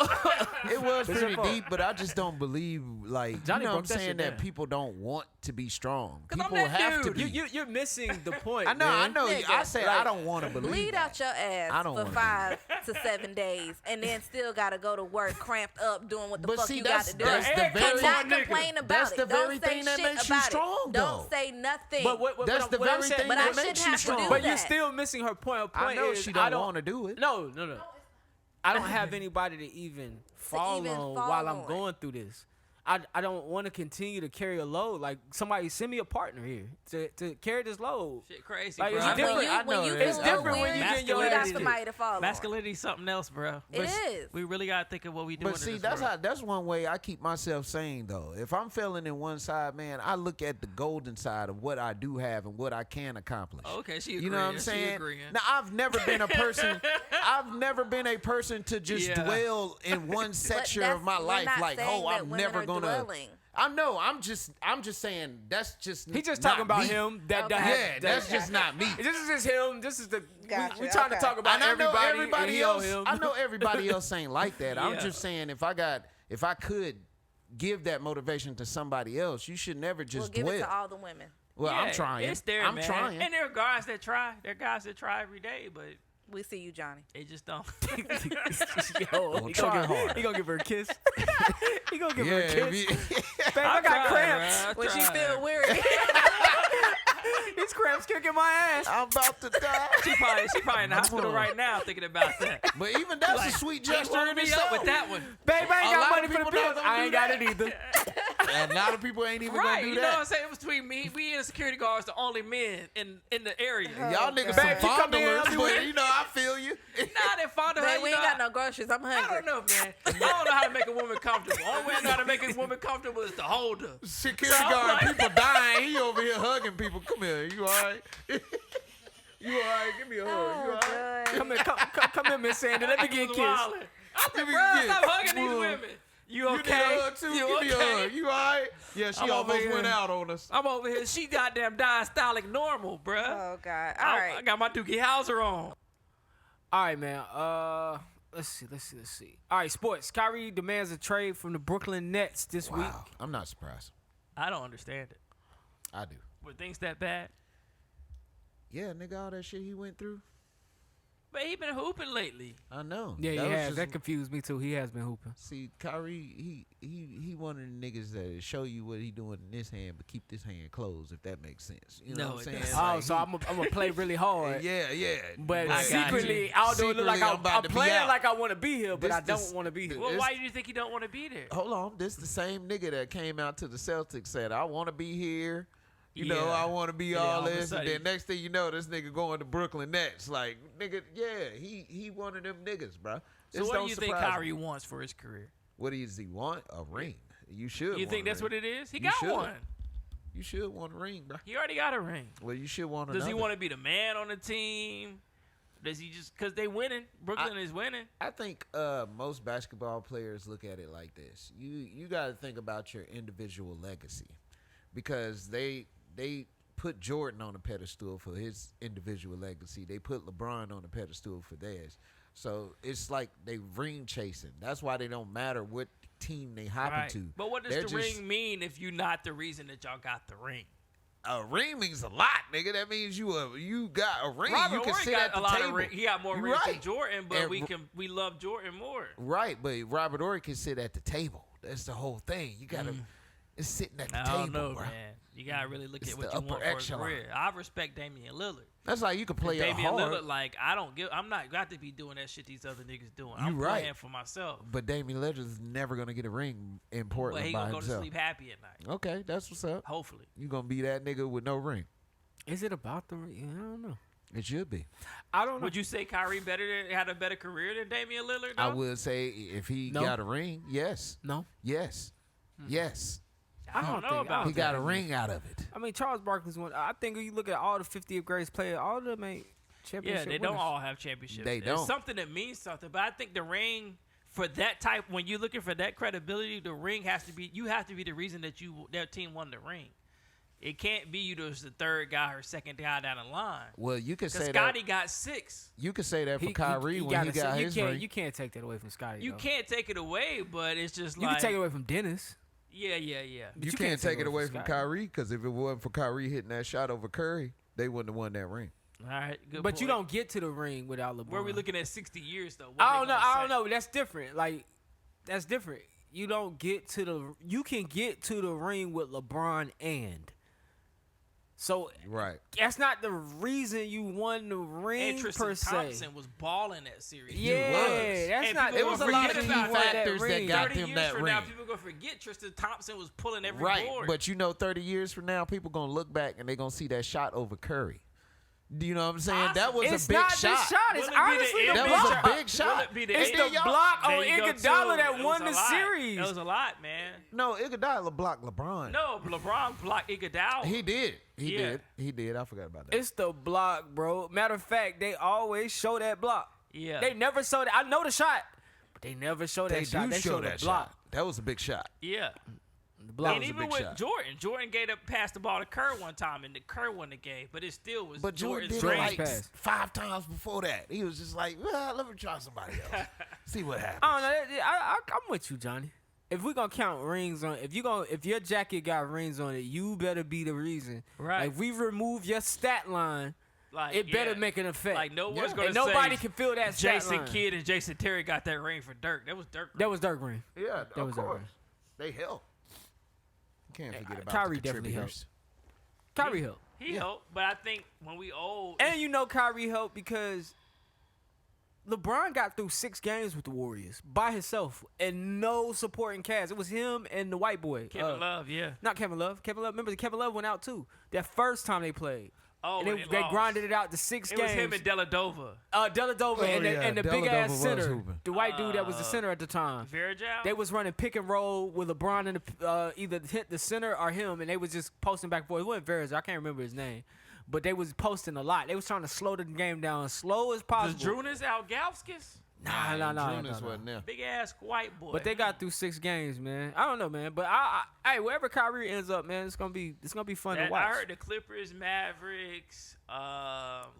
B: It was
A: It's
B: pretty
A: your fault.
B: deep, but I just don't believe like
A: Johnny
B: you know what I'm
A: broke that
B: saying
A: shit
B: that
A: down.
B: people don't want to be strong.
D: 'Cause I'm
B: People
D: that
B: have
D: dude.
B: to be.
A: You're missing the point.
B: I know.
A: man.
B: I know.
C: Nigga,
B: I said I
A: like,
B: don't want to believe.
C: Bleed
B: that.
C: out your
B: I
C: ass
B: don't
C: for
B: wanna do
C: 5 to 7 days, and then still gotta go to work cramped up doing what the
B: But
C: fuck
B: see,
C: you got
B: that's-
C: to do.
B: that's the
C: And
B: very-
C: not
D: nigga.
C: complain about
B: That's
C: it.
B: the very
C: Don't say
B: thing that
C: shit
B: makes you
C: about
B: strong,
C: it.
B: though.
C: Don't say nothing.
A: But what
B: That's
A: I'm-
B: the
A: what I'm
B: very
A: saying-
B: thing
C: But
B: that
C: I
B: makes
C: shouldn't
B: you
C: have to
B: strong.
C: do
A: But
C: that.
A: you're still missing her point. Her point
B: I know
A: is,
B: she
A: I
B: don't want to do it.
A: No. I don't have anybody to even fall
C: even
A: on
C: fall
A: while I'm
C: on.
A: going through this. I don't want to continue to carry a load. Like somebody send me a partner here to carry this load.
D: Shit crazy,
A: Like,
D: bro.
A: it's
B: I know
A: different.
B: it. I know
C: when you
B: it.
C: feel
A: It's
C: a little
A: different when
C: weary,
A: you get your
C: you
A: ass
C: have somebody to follow.
D: Masculinity is something else, bro.
C: It is.
D: We really gotta think of what we doing.
B: But see,
D: in this world.
B: that's one way I keep myself sane though. If I'm failing in one side, man, I look at the golden side of what I do have and what I can accomplish.
D: Okay, she
B: You know what I'm
D: agreeing, she
B: saying?
D: agreeing.
B: Now I've never been a person. I've never been a person to just dwell in one section of my life. Like, oh, I'm never gonna.
C: Dwelling.
B: I know. I'm just saying that's just.
A: He just
B: not
A: talking about
B: me.
A: him.
B: That's just not me.
A: This is just him. This is the.
C: Gotcha,
A: we trying to talk about
B: And I know
A: everybody.
B: everybody
A: and he
B: else.
A: on him.
B: I know everybody else ain't like that. I'm
D: Yeah.
B: just saying if I could give that motivation to somebody else, you should never just
C: We'll give
B: dwell.
C: it to all the women.
B: Well,
D: Yeah,
B: I'm trying.
D: It's there,
B: I'm
D: man.
B: trying.
D: And there are guys that try. There are guys that try every day, but
C: We see you, Johnny.
D: they just don't.
A: Yo,
B: Don't
A: he
B: try
A: gonna,
B: hard.
A: he gonna give her a kiss. He gonna give
B: Yeah,
A: her a
B: if
A: kiss.
B: you-
A: Babe, I got cramps.
D: Bruh,
C: When she
D: try.
C: feel weary.
A: These cramps kicking my ass.
B: I'm about to die.
D: She probably in the hospital right now thinking about that.
B: But even that's
D: Like,
B: a sweet
D: he
B: gesture
D: wound
B: in
D: me
B: itself.
D: up with that one.
A: Babe, I ain't
B: A
A: got
B: lot
A: money
B: of
A: for the
B: people
A: pills.
B: don't
A: I
B: do
A: ain't got
B: that.
A: it either.
B: And a lot of people ain't even
D: Right,
B: gonna do
D: you know what I'm
B: that.
D: saying? Between me and the security guards, the only men in the area.
B: Y'all niggas
A: Babe,
B: some
A: you come in,
B: fondlers,
A: I'll do
B: but
A: it.
B: you know I feel you.
D: Nah, they found her.
C: Man,
D: you
C: we ain't
D: know,
C: got no groceries. I'm
D: I
C: hungry.
D: don't know, man. I don't know how to make a woman comfortable. Only way I know how to make a woman comfortable is to hold her.
B: Security
D: So I'm
B: guard,
D: like-
B: people dying. He over here hugging people. Come here, you all right? You all right? Give me a hug. You all right?
C: Oh, good.
A: Come here, Miss Sandy. Let me get a kiss.
D: I said,
B: Give me
D: bro,
B: a kiss.
D: stop hugging these
B: Whoa.
D: women. You
B: You need
D: okay?
B: a hug too?
D: You
B: Give me a
D: okay?
B: hug. You all right? Yeah, she
D: I'm over
B: almost
D: here.
B: went out on us.
D: I'm over here. She goddamn diastolic normal, bruh.
C: Oh, God. All
D: I
C: right.
D: got my Dookie Howser on.
A: All right, man. Let's see. All right, sports. Kyrie demands a trade from the Brooklyn Nets this week.
B: Wow, I'm not surprised.
D: I don't understand it.
B: I do.
D: Were things that bad?
B: Yeah, nigga, all that shit he went through.
D: But he been hooping lately.
B: I know.
A: Yeah, he
B: was
A: has.
B: just-
A: That confused me too. He has been hooping.
B: See, Kyrie, he one of the niggas that show you what he doing in this hand, but keep this hand closed, if that makes sense. You know
D: No,
B: what
D: it
B: I'm saying?
D: doesn't.
A: Oh,
B: Like,
A: so I'm gonna play really hard.
B: yeah.
A: But
D: I got
A: secretly,
D: you.
A: although it look like
B: Secretly, I'm
A: I'm
B: about to be
A: playing
B: out.
A: like I want to be here, but I
B: This-
A: don't want to be here.
D: Well,
B: It's-
D: why do you think he don't want to be there?
B: Hold on, this the same nigga that came out to the Celtics said, "I want to be here." You
D: Yeah.
B: know, I want to be
D: Yeah,
B: all
D: all of a
B: this, and
D: sudden-
B: then next thing you know, this nigga going to Brooklyn Nets. Like, nigga, yeah, he one of them niggas, bro.
D: So what do you think Kyrie wants for his career?
B: What does he want? A ring. You should.
D: You
B: want
D: think
B: a
D: that's
B: ring.
D: what it is? He
B: You
D: got
B: should.
D: one.
B: You should want a ring, bro.
D: He already got a ring.
B: Well, you should want
D: Does
B: another.
D: he want to be the man on the team? Does he just because they winning? Brooklyn is winning.
B: I think most basketball players look at it like this. You got to think about your individual legacy, because they put Jordan on a pedestal for his individual legacy. They put LeBron on a pedestal for theirs. So it's like they ring chasing. That's why they don't matter what team they hop
D: Right.
B: into.
D: But what does
B: They're
D: the
B: just-
D: ring mean if you're not the reason that y'all got the ring?
B: A ring means a lot, nigga. That means you got a ring.
D: Robert
B: you can
D: Horry
B: sit
D: got
B: at
D: a
B: the
D: lot
B: table.
D: of ring. He got more
B: You're
D: rings than
B: right.
D: Jordan, but
B: And
D: we love Jordan more.
B: Right, but Robert Horry can sit at the table. That's the whole thing. You gotta. It's sitting at the
D: I
B: table,
D: don't know,
B: bro.
D: man. You gotta really look
B: It's
D: at what
B: the
D: you want
B: upper
D: for a
B: echelon.
D: career. I respect Damian Lillard.
B: That's like you can play it
D: Damian
B: hard.
D: Lillard, like I'm not got to be doing that shit these other niggas doing.
B: You
D: I'm
B: right.
D: playing for myself.
B: But Damian Lillard's never gonna get a ring in
D: But
B: Portland
D: he
B: by
D: gonna go to
B: himself.
D: sleep happy at night.
B: Okay, that's what's up.
D: Hopefully.
B: You gonna be that nigga with no ring?
A: Is it about the ring? I don't know.
B: It should be.
A: I don't know.
D: Would you say Kyrie had a better career than Damian Lillard?
B: I
D: though?
B: would say if he
A: No.
B: got a ring, yes,
A: No,
B: yes, yes.
A: I don't
D: know
A: think.
D: about
A: I
B: He
A: don't
B: got a
A: think-
B: ring out of it.
A: I mean, Charles Barkley's one. I think when you look at all the 50th greatest players, all of them ain't championship
D: Yeah, they don't
A: winners.
D: all have championships.
B: They
D: There's
B: don't.
D: something that means something, but I think the ring for that type, when you're looking for that credibility, the ring has to be. You have to be the reason that their team won the ring. It can't be you as the third guy or second guy down the line.
B: Well, you could
D: Because
B: say
D: Scotty
B: that.
D: got 6.
B: You could say that for
A: He
B: Kyrie when he
A: gotta
B: got
A: say-
B: his
A: you can't,
B: ring.
A: You can't take that away from Scotty.
D: You
A: though.
D: can't take it away, but it's just
A: You
D: like
A: can take it away from Dennis.
D: Yeah.
B: You can't take it away from Kyrie, because if it wasn't for Kyrie hitting that shot over Curry, they wouldn't have won that ring.
D: All right, good.
A: But you
D: point.
A: don't get to the ring without LeBron.
D: Where are we looking at 60 years though? What
A: I
D: they
A: don't know.
D: gonna
A: I don't
D: say?
A: know. That's different. Like, that's different. You don't get to the. You can get to the ring with LeBron and. So
B: Right.
A: that's not the reason you won the ring
D: And Tristan
A: per se.
D: Thompson was balling that series.
A: Yeah,
B: was.
A: that's
D: And
A: not.
D: people
A: It was a
D: gonna
A: lot of
D: forget
A: key
D: about that.
A: factors that
B: ring.
A: got.
D: 30
B: them
D: years
B: that
D: from now,
B: ring.
D: people gonna forget Tristan Thompson was pulling every
B: Right,
D: board.
B: but 30 years from now, people gonna look back and they gonna see that shot over Curry. You know what I'm saying? That was
A: It's
B: a big
A: not
B: shot.
A: this shot. It's
D: Will it be the
A: honestly the
B: That
A: block.
B: was a big
D: Will
B: shot.
D: it be the
A: It's
B: And
A: the
B: then y'all-
A: block on
D: There you go,
A: Iguodala
D: too.
A: that
D: It
A: won
D: was
A: the
D: a lot.
A: series.
D: That was a lot, man.
B: No, Iguodala blocked LeBron.
D: No, LeBron blocked Iguodala.
B: He did. He
D: Yeah.
B: did. He did. I forgot about that.
A: It's the block, bro. Matter of fact, they always show that block.
D: Yeah.
A: They never show that. I know the shot, but they never show that
B: They
A: shot.
B: do
A: They
B: show
A: show the
B: that
A: block.
B: shot. That was a big shot.
D: Yeah.
A: The block.
D: And
B: was a
D: even
B: big
D: with
B: shot.
D: Jordan gave up passed the ball to Kerr one time, and the Kerr won the game, but it still was
B: But Jordan
D: Jordan's
B: did it
A: Jordan's
B: like
A: pass.
B: 5 times before that. He was just like, well, let me try somebody else. See what happens.
A: I don't know. I'm with you, Johnny. If we're gonna count rings on, if your jacket got rings on it, you better be the reason.
D: Right.
A: Like, if we remove your stat line,
D: Like,
A: it better
D: yeah.
A: make an effect.
D: Like no one's
B: Yeah.
D: gonna
A: and nobody
D: say
A: can feel that stat
D: Jason
A: line.
D: Kidd and Jason Terry got that ring for Dirk. That was Dirk.
A: That was Dirk ring.
B: Yeah,
A: That was
B: of course.
A: alright.
B: They helped. You can't forget about
A: Kyrie
B: the
A: definitely
B: contributors.
A: Kyrie helped.
D: He helped, but I think when we old,
A: And you know Kyrie helped because LeBron got through 6 games with the Warriors by himself and no supporting cast. It was him and the white boy.
D: Kevin Love, yeah.
A: Not Kevin Love. Kevin Love. Remember, Kevin Love went out too. That first time they played.
D: Oh,
A: and
D: and
A: they
D: lost.
A: grinded it out to 6
D: It
A: games.
D: was him and Deladova.
A: Deladova
B: Oh,
A: and
B: yeah,
A: the big ass
B: Dellavedova was
A: center,
B: hooping.
A: the white dude that was the center at the time.
D: Virgil.
A: They was running pick and roll with LeBron and either hit the center or him, and they was just posting back and forth. It wasn't Verez, I can't remember his name, but they was posting a lot. They was trying to slow the game down as slow as
D: Was
A: possible.
D: Drunas Algauskas?
A: Nah.
B: Jonas wasn't there.
D: Big ass white boy.
A: But they got through 6 games, man. I don't know, man. But hey, wherever Kyrie ends up, man, it's gonna be fun to watch.
D: I heard the Clippers, Mavericks,
A: LA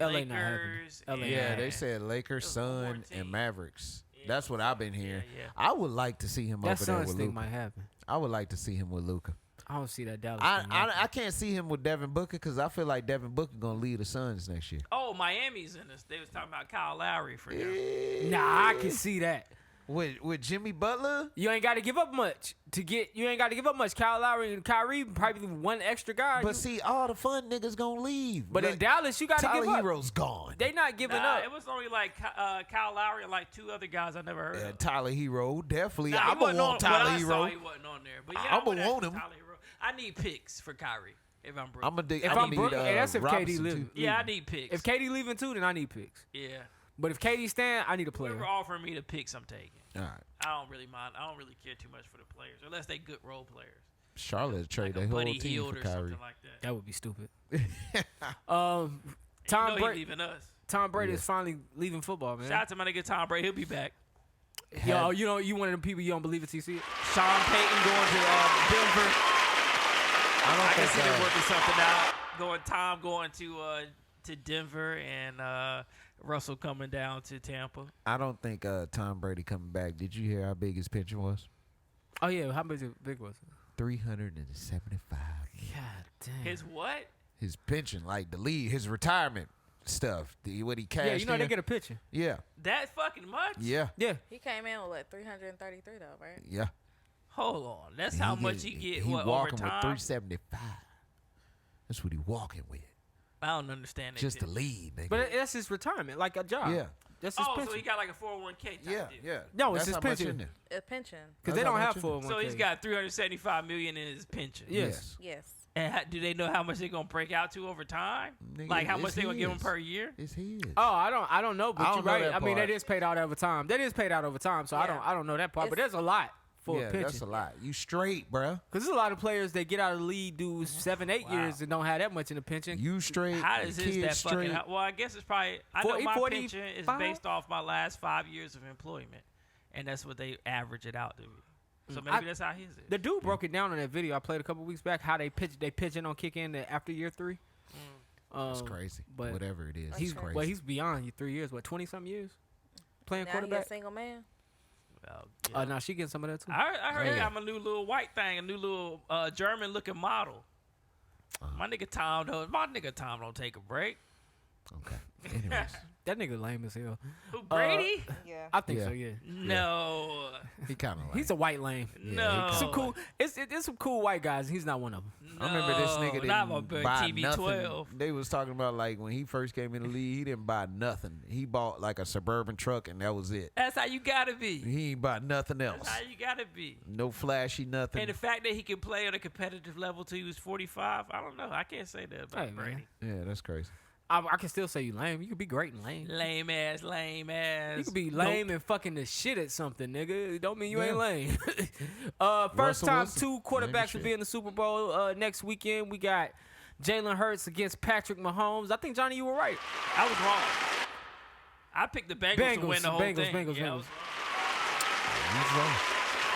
A: not happening.
D: Lakers.
A: LA not
D: and-
B: Yeah, they said Lakers,
D: It was one more
B: Sun,
D: team.
B: and Mavericks.
D: Yeah,
B: That's what I've been hearing.
D: yeah.
B: I would like to see him
A: that
B: over there
A: Suns
B: with
A: thing
B: Luka.
A: might happen.
B: I would like to see him with Luka.
A: I don't see that Dallas thing happening.
B: I can't see him with Devin Booker because I feel like Devin Booker gonna lead the Suns next year.
D: Oh, Miami's in this. They was talking about Kyle Lowry for them.
A: Nah, I can see that.
B: With Jimmy Butler.
A: You ain't got to give up much to get. You ain't got to give up much. Kyle Lowry and Kyrie probably one extra guy.
B: But see, all the fun niggas gonna leave.
A: But in
B: Like,
A: Dallas, you got to give
B: Tyler
A: up.
B: Hero's gone.
A: They not giving
D: Nah,
A: up.
D: it was only like Kyle Lowry and like 2 other guys I never heard of.
B: Tyler Hero, definitely.
D: Nah, he
B: I'm
D: wasn't
B: gonna
D: on-
B: want
D: when
B: Tyler
D: I
B: Hero.
D: saw he wasn't on there. But yeah,
B: I'ma
D: I would
B: want
D: ask
B: him.
D: Tyler Hero. I need picks for Kyrie if I'm broke.
B: I'm gonna.
A: If I'm
B: need,
A: Brooklyn, hey, that's if KD
B: Robinson,
A: live.
B: too.
D: Yeah, I need picks.
A: If KD leaving too, then I need picks.
D: Yeah.
A: But if KD stand, I need a player.
D: Whoever offering me the picks, I'm taking.
B: All right.
D: I don't really mind. I don't really care too much for the players, unless they good role players.
B: Charlotte trade
D: Like a
B: their whole
D: Buddy
B: team
D: Hield
B: for
D: or
B: Kyrie.
D: something like that.
A: That would be stupid.
D: And
A: Tom
D: you know he
A: Brady.
D: leaving us.
A: Tom Brady is finally leaving football, man.
D: Shout out to my nigga Tom Brady. He'll be back.
A: Yo, you one of them people you don't believe it till you see it.
D: Sean Payton going to Denver. I can see them
B: think,
D: working something out. Tom going to Denver and Russell coming down to Tampa.
B: I don't think Tom Brady coming back. Did you hear how big his pension was?
A: Oh yeah, how big was it?
B: $375.
A: God damn.
D: His what?
B: His pension, like the lead, his retirement stuff. What he cashed
A: Yeah, you know
B: in.
A: they get a picture.
B: Yeah,
D: That fucking much?
B: yeah,
A: Yeah.
C: He came in with like 333 though, right?
B: yeah.
D: Hold on. That's how much he get
B: He
D: what,
B: walking
D: over
B: with
D: time?
B: 375. That's what he walking with.
D: I don't understand that.
B: Just the
D: shit.
B: lead, nigga.
A: But that's his retirement, like a job.
B: Yeah.
A: That's his
D: Oh,
A: pension.
D: so he got like a 401k type
B: yeah,
D: deal.
B: yeah.
A: No, it's
B: That's
A: his
B: how much
A: pension.
B: in there.
C: A pension.
A: Because they
B: That's
A: don't
B: how
A: have
B: much it is.
A: 401k.
D: So he's got $375 million in his pension.
A: Yes.
C: Yes.
D: And do they know how much they're gonna break out to over time?
B: Nigga,
D: Like how
B: it's
D: much they gonna give him
B: his.
D: per year?
B: It's his.
A: Oh, I don't know, but
B: I
A: you're
B: don't know
A: right.
B: that
A: I mean,
B: part.
A: that is paid out over time. That is paid out over time, so
C: Yeah.
A: I don't know that part. But
C: It's-
A: there's a lot for
B: yeah,
A: a pension.
B: that's a lot. You straight, bruh.
A: Because there's a lot of players that get out of the league, do 7-8
D: Wow.
A: years and don't have that much in the pension.
B: You straight.
D: How
B: the
D: is this
B: kids
D: that fucking?
B: straight.
D: Well, I guess it's probably. I know
A: 40,
D: my
A: 45?
D: pension is based off my last 5 years of employment, and that's what they average it out to be. So maybe that's how his is.
A: The dude broke it down on that video I played a couple weeks back. How they pitching on kick in after year 3.
B: That's crazy.
A: but
B: Whatever it is,
A: He's
B: it's crazy.
A: well, he's beyond 3 years. What 20-something years playing
C: Now he a
A: quarterback?
C: single man.
D: Well, yeah.
A: Now she getting some of that too.
D: I heard
B: yeah.
D: I'm a new little white thing, a new little German looking model. My nigga Tom don't take a break.
B: Okay. Anyways,
A: That nigga lame as hell.
D: Who Brady?
C: Yeah.
A: I think
B: Yeah.
A: so. Yeah.
D: No,
B: he kind of like.
A: He's a white lame.
D: no.
A: Some cool. It's some cool white guys. He's not one of them.
B: I remember this nigga
D: not my
B: didn't
D: boy
B: buy
D: TB12.
B: nothing. They was talking about like when he first came in the league, he didn't buy nothing. He bought like a Suburban truck and that was it.
D: That's how you gotta be.
B: He ain't bought nothing
D: That's
B: else.
D: how you gotta be.
B: No flashy nothing.
D: And the fact that he can play on a competitive level till he was 45, I don't know. I can't say that about
A: Hey, man.
D: Brady.
B: Yeah, that's crazy.
A: I can still say you lame. You could be great and lame.
D: Lame ass.
A: You could be lame and fucking the shit at something, nigga. It don't mean you ain't lame. First
B: Russell
A: time
B: Wilson.
A: 2 quarterbacks will be
B: shit.
A: in the Super Bowl next weekend. We got Jalen Hurts against Patrick Mahomes. I think, Johnny, you were right.
D: I was wrong. I picked the Bengals to win the whole thing.
A: Bengals.
D: Yeah, I was wrong.
B: He's wrong.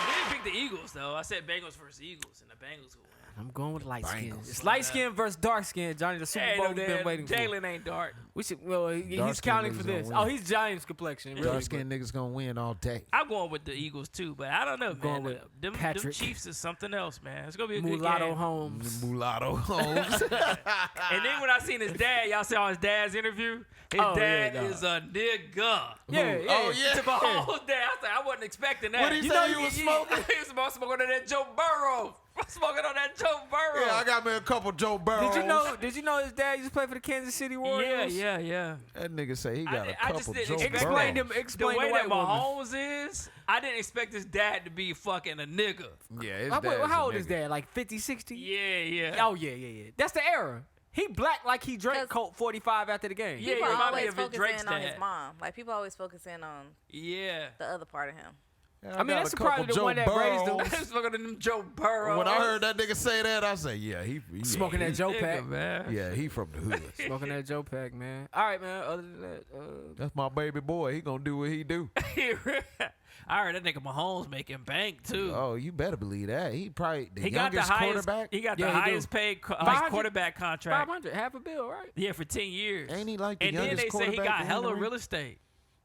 D: I didn't pick the Eagles, though. I said Bengals versus Eagles, and the Bengals will win.
A: I'm going with light skin.
B: Bengals.
A: It's light skin versus dark skin, Johnny. The Super Bowl we've been waiting for.
D: Jalen ain't dark.
A: We should. Well, he's
B: Dark-skinned
A: counting for
B: niggas
A: this.
B: gonna
A: Oh,
B: win.
A: he's Giants complexion. Really,
B: Dark skinned niggas gonna win all day.
D: I'm going with the Eagles, too, but I don't know, man.
A: going with
D: Them
A: Patrick.
D: Chiefs is something else, man. It's going to be a good
A: Mulatto
D: game.
A: Holmes.
B: Mulatto Holmes.
D: And then when I seen his dad, y'all saw his dad's interview? His
A: Oh,
D: dad
A: yeah,
D: is a nigga.
A: Yeah.
B: Oh, yeah.
D: To Mahomes' dad, I was like, I wasn't expecting that.
B: What he say he was smoking?
D: He was smoking on that Joe Burrow. Smoking on that Joe Burrow.
B: Yeah, I got me a couple Joe Burrows.
A: Did you know his dad used to play for the Kansas City Warriors?
D: Yeah.
B: That nigga say he got a
D: I just
B: couple
D: didn't
B: Joe
D: expect
A: Explain
B: Burrows.
A: them.
D: The
A: Explain
D: way
A: the
D: that
A: white woman.
D: Mahomes is, I didn't expect his dad to be fucking a nigga.
B: Yeah, his
A: How,
B: dad's
A: how
B: a
A: old is
B: nigga.
A: dad? Like 50, 60?
D: Yeah.
A: Oh, yeah. That's the era. He black like he drank
C: 'Cause-
A: Colt 45 after the game.
D: Yeah,
C: People
D: it remind me
C: always
D: of his Drake's
C: focus in on his
D: dad.
C: mom. Like people always focus in on
D: Yeah.
C: the other part of him.
B: Yeah,
A: I mean,
B: got
A: that's
B: a
A: probably
B: couple
A: the one
B: Joe
A: that raised him.
B: Burrows.
D: Smoking on them Joe Burrow.
B: When I heard that nigga say that, I said, yeah, he
A: Smoking that Joe
D: Nigga,
A: Pack.
D: man.
B: Yeah, he from the hood.
A: Smoking that Joe Pack, man. All right, man. Other than that,
B: That's my baby boy. He gonna do what he do.
D: I heard that nigga Mahomes making bank too.
B: Oh, you better believe that. He probably the
D: he got the
B: youngest
D: highest.
B: quarterback.
D: He got
A: Yeah,
D: the
A: he do.
D: highest paid
A: 500?
D: quarterback contract.
A: 500, half a bill, right?
D: Yeah, for 10 years.
B: Ain't he like the
D: And then
B: youngest
D: they say he
B: quarterback
D: got
B: to win
D: hella
B: the ring?
D: real estate.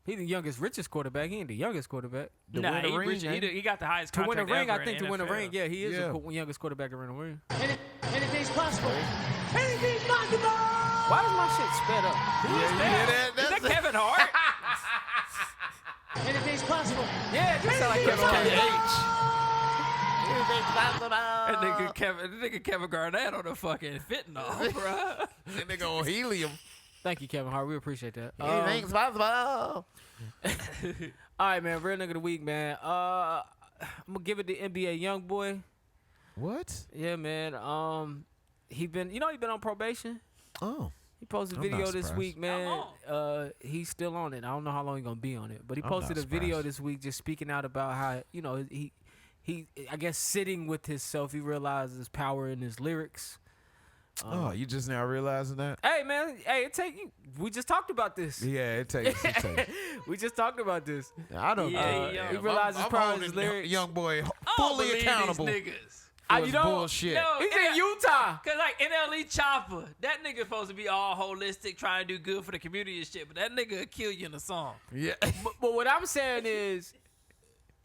A: He the youngest, richest quarterback. He ain't the youngest quarterback.
B: To
D: Nah,
B: win the
D: he
B: ring,
D: rich.
B: ain't he?
D: He got the highest
A: To win a
D: contract
A: ring,
D: ever
A: I think
D: in
A: to win a
D: NFL.
A: ring, yeah, he is
B: Yeah.
A: the youngest quarterback to win a ring.
E: Anything's possible. Anything's possible.
A: Why is my shit sped up?
B: Yeah, you hear that?
D: Is that
B: That's
D: Kevin Hart?
E: Anything's possible.
A: Yeah, it just sound like Kevin Hart.
D: That nigga Kevin Garnett on the fucking fitting-off, bro.
B: that nigga on helium.
A: Thank you, Kevin Hart. We appreciate that.
B: Anything's possible.
A: All right, man. Real nigga of the week, man. I'm gonna give it to NBA YoungBoy.
B: What?
A: Yeah, man. He been on probation.
B: Oh,
A: He posted a
B: I'm not
A: video this
B: surprised.
A: week, man. He's still on it. I don't know how long he's gonna be on it, but he
B: I'm
A: posted a
B: not
A: video
B: surprised.
A: this week just speaking out about how he I guess sitting with himself, he realizes his power in his lyrics.
B: oh, you just now realizing that?
A: Hey, man. Hey, we just talked about this.
B: Yeah, it takes.
A: We just talked about this.
B: I don't.
D: Yeah,
B: think.
D: he
A: realized his
B: I'm
A: power in his
B: holding
A: lyrics.
B: young boy
D: I don't
B: fully
D: believe
B: accountable
D: These niggas.
B: for
A: You
B: his
A: know,
B: bullshit.
D: No,
A: He's in Utah.
D: Cause like NLE Chopper, that nigga supposed to be all holistic, trying to do good for the community and shit, but that nigga will kill you in a song.
B: Yeah.
A: But what I'm saying is,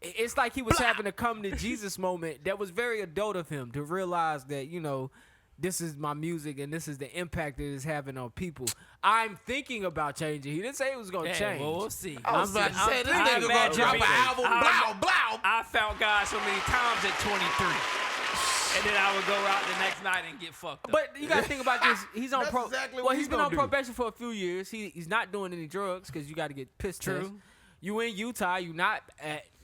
A: it's like he was having a come to Jesus moment that was very adult of him to realize that, this is my music and this is the impact that it's having on people. I'm thinking about changing. He didn't say it was going to
D: Yeah,
A: change.
D: well, we'll see.
B: I was about to say, this
D: I
B: nigga gonna
D: imagine
B: drop
D: me-
B: an album,
D: I-
B: blow.
D: I found God so many times at 23. And then I would go out the next night and get fucked up.
A: But you got to think about this. He's on
B: That's exactly
A: well,
B: what
A: he's
B: he
A: been
B: gonna
A: on
B: do.
A: probation for a few years. He's not doing any drugs because you got to get piss
D: True.
A: test. You in Utah. You not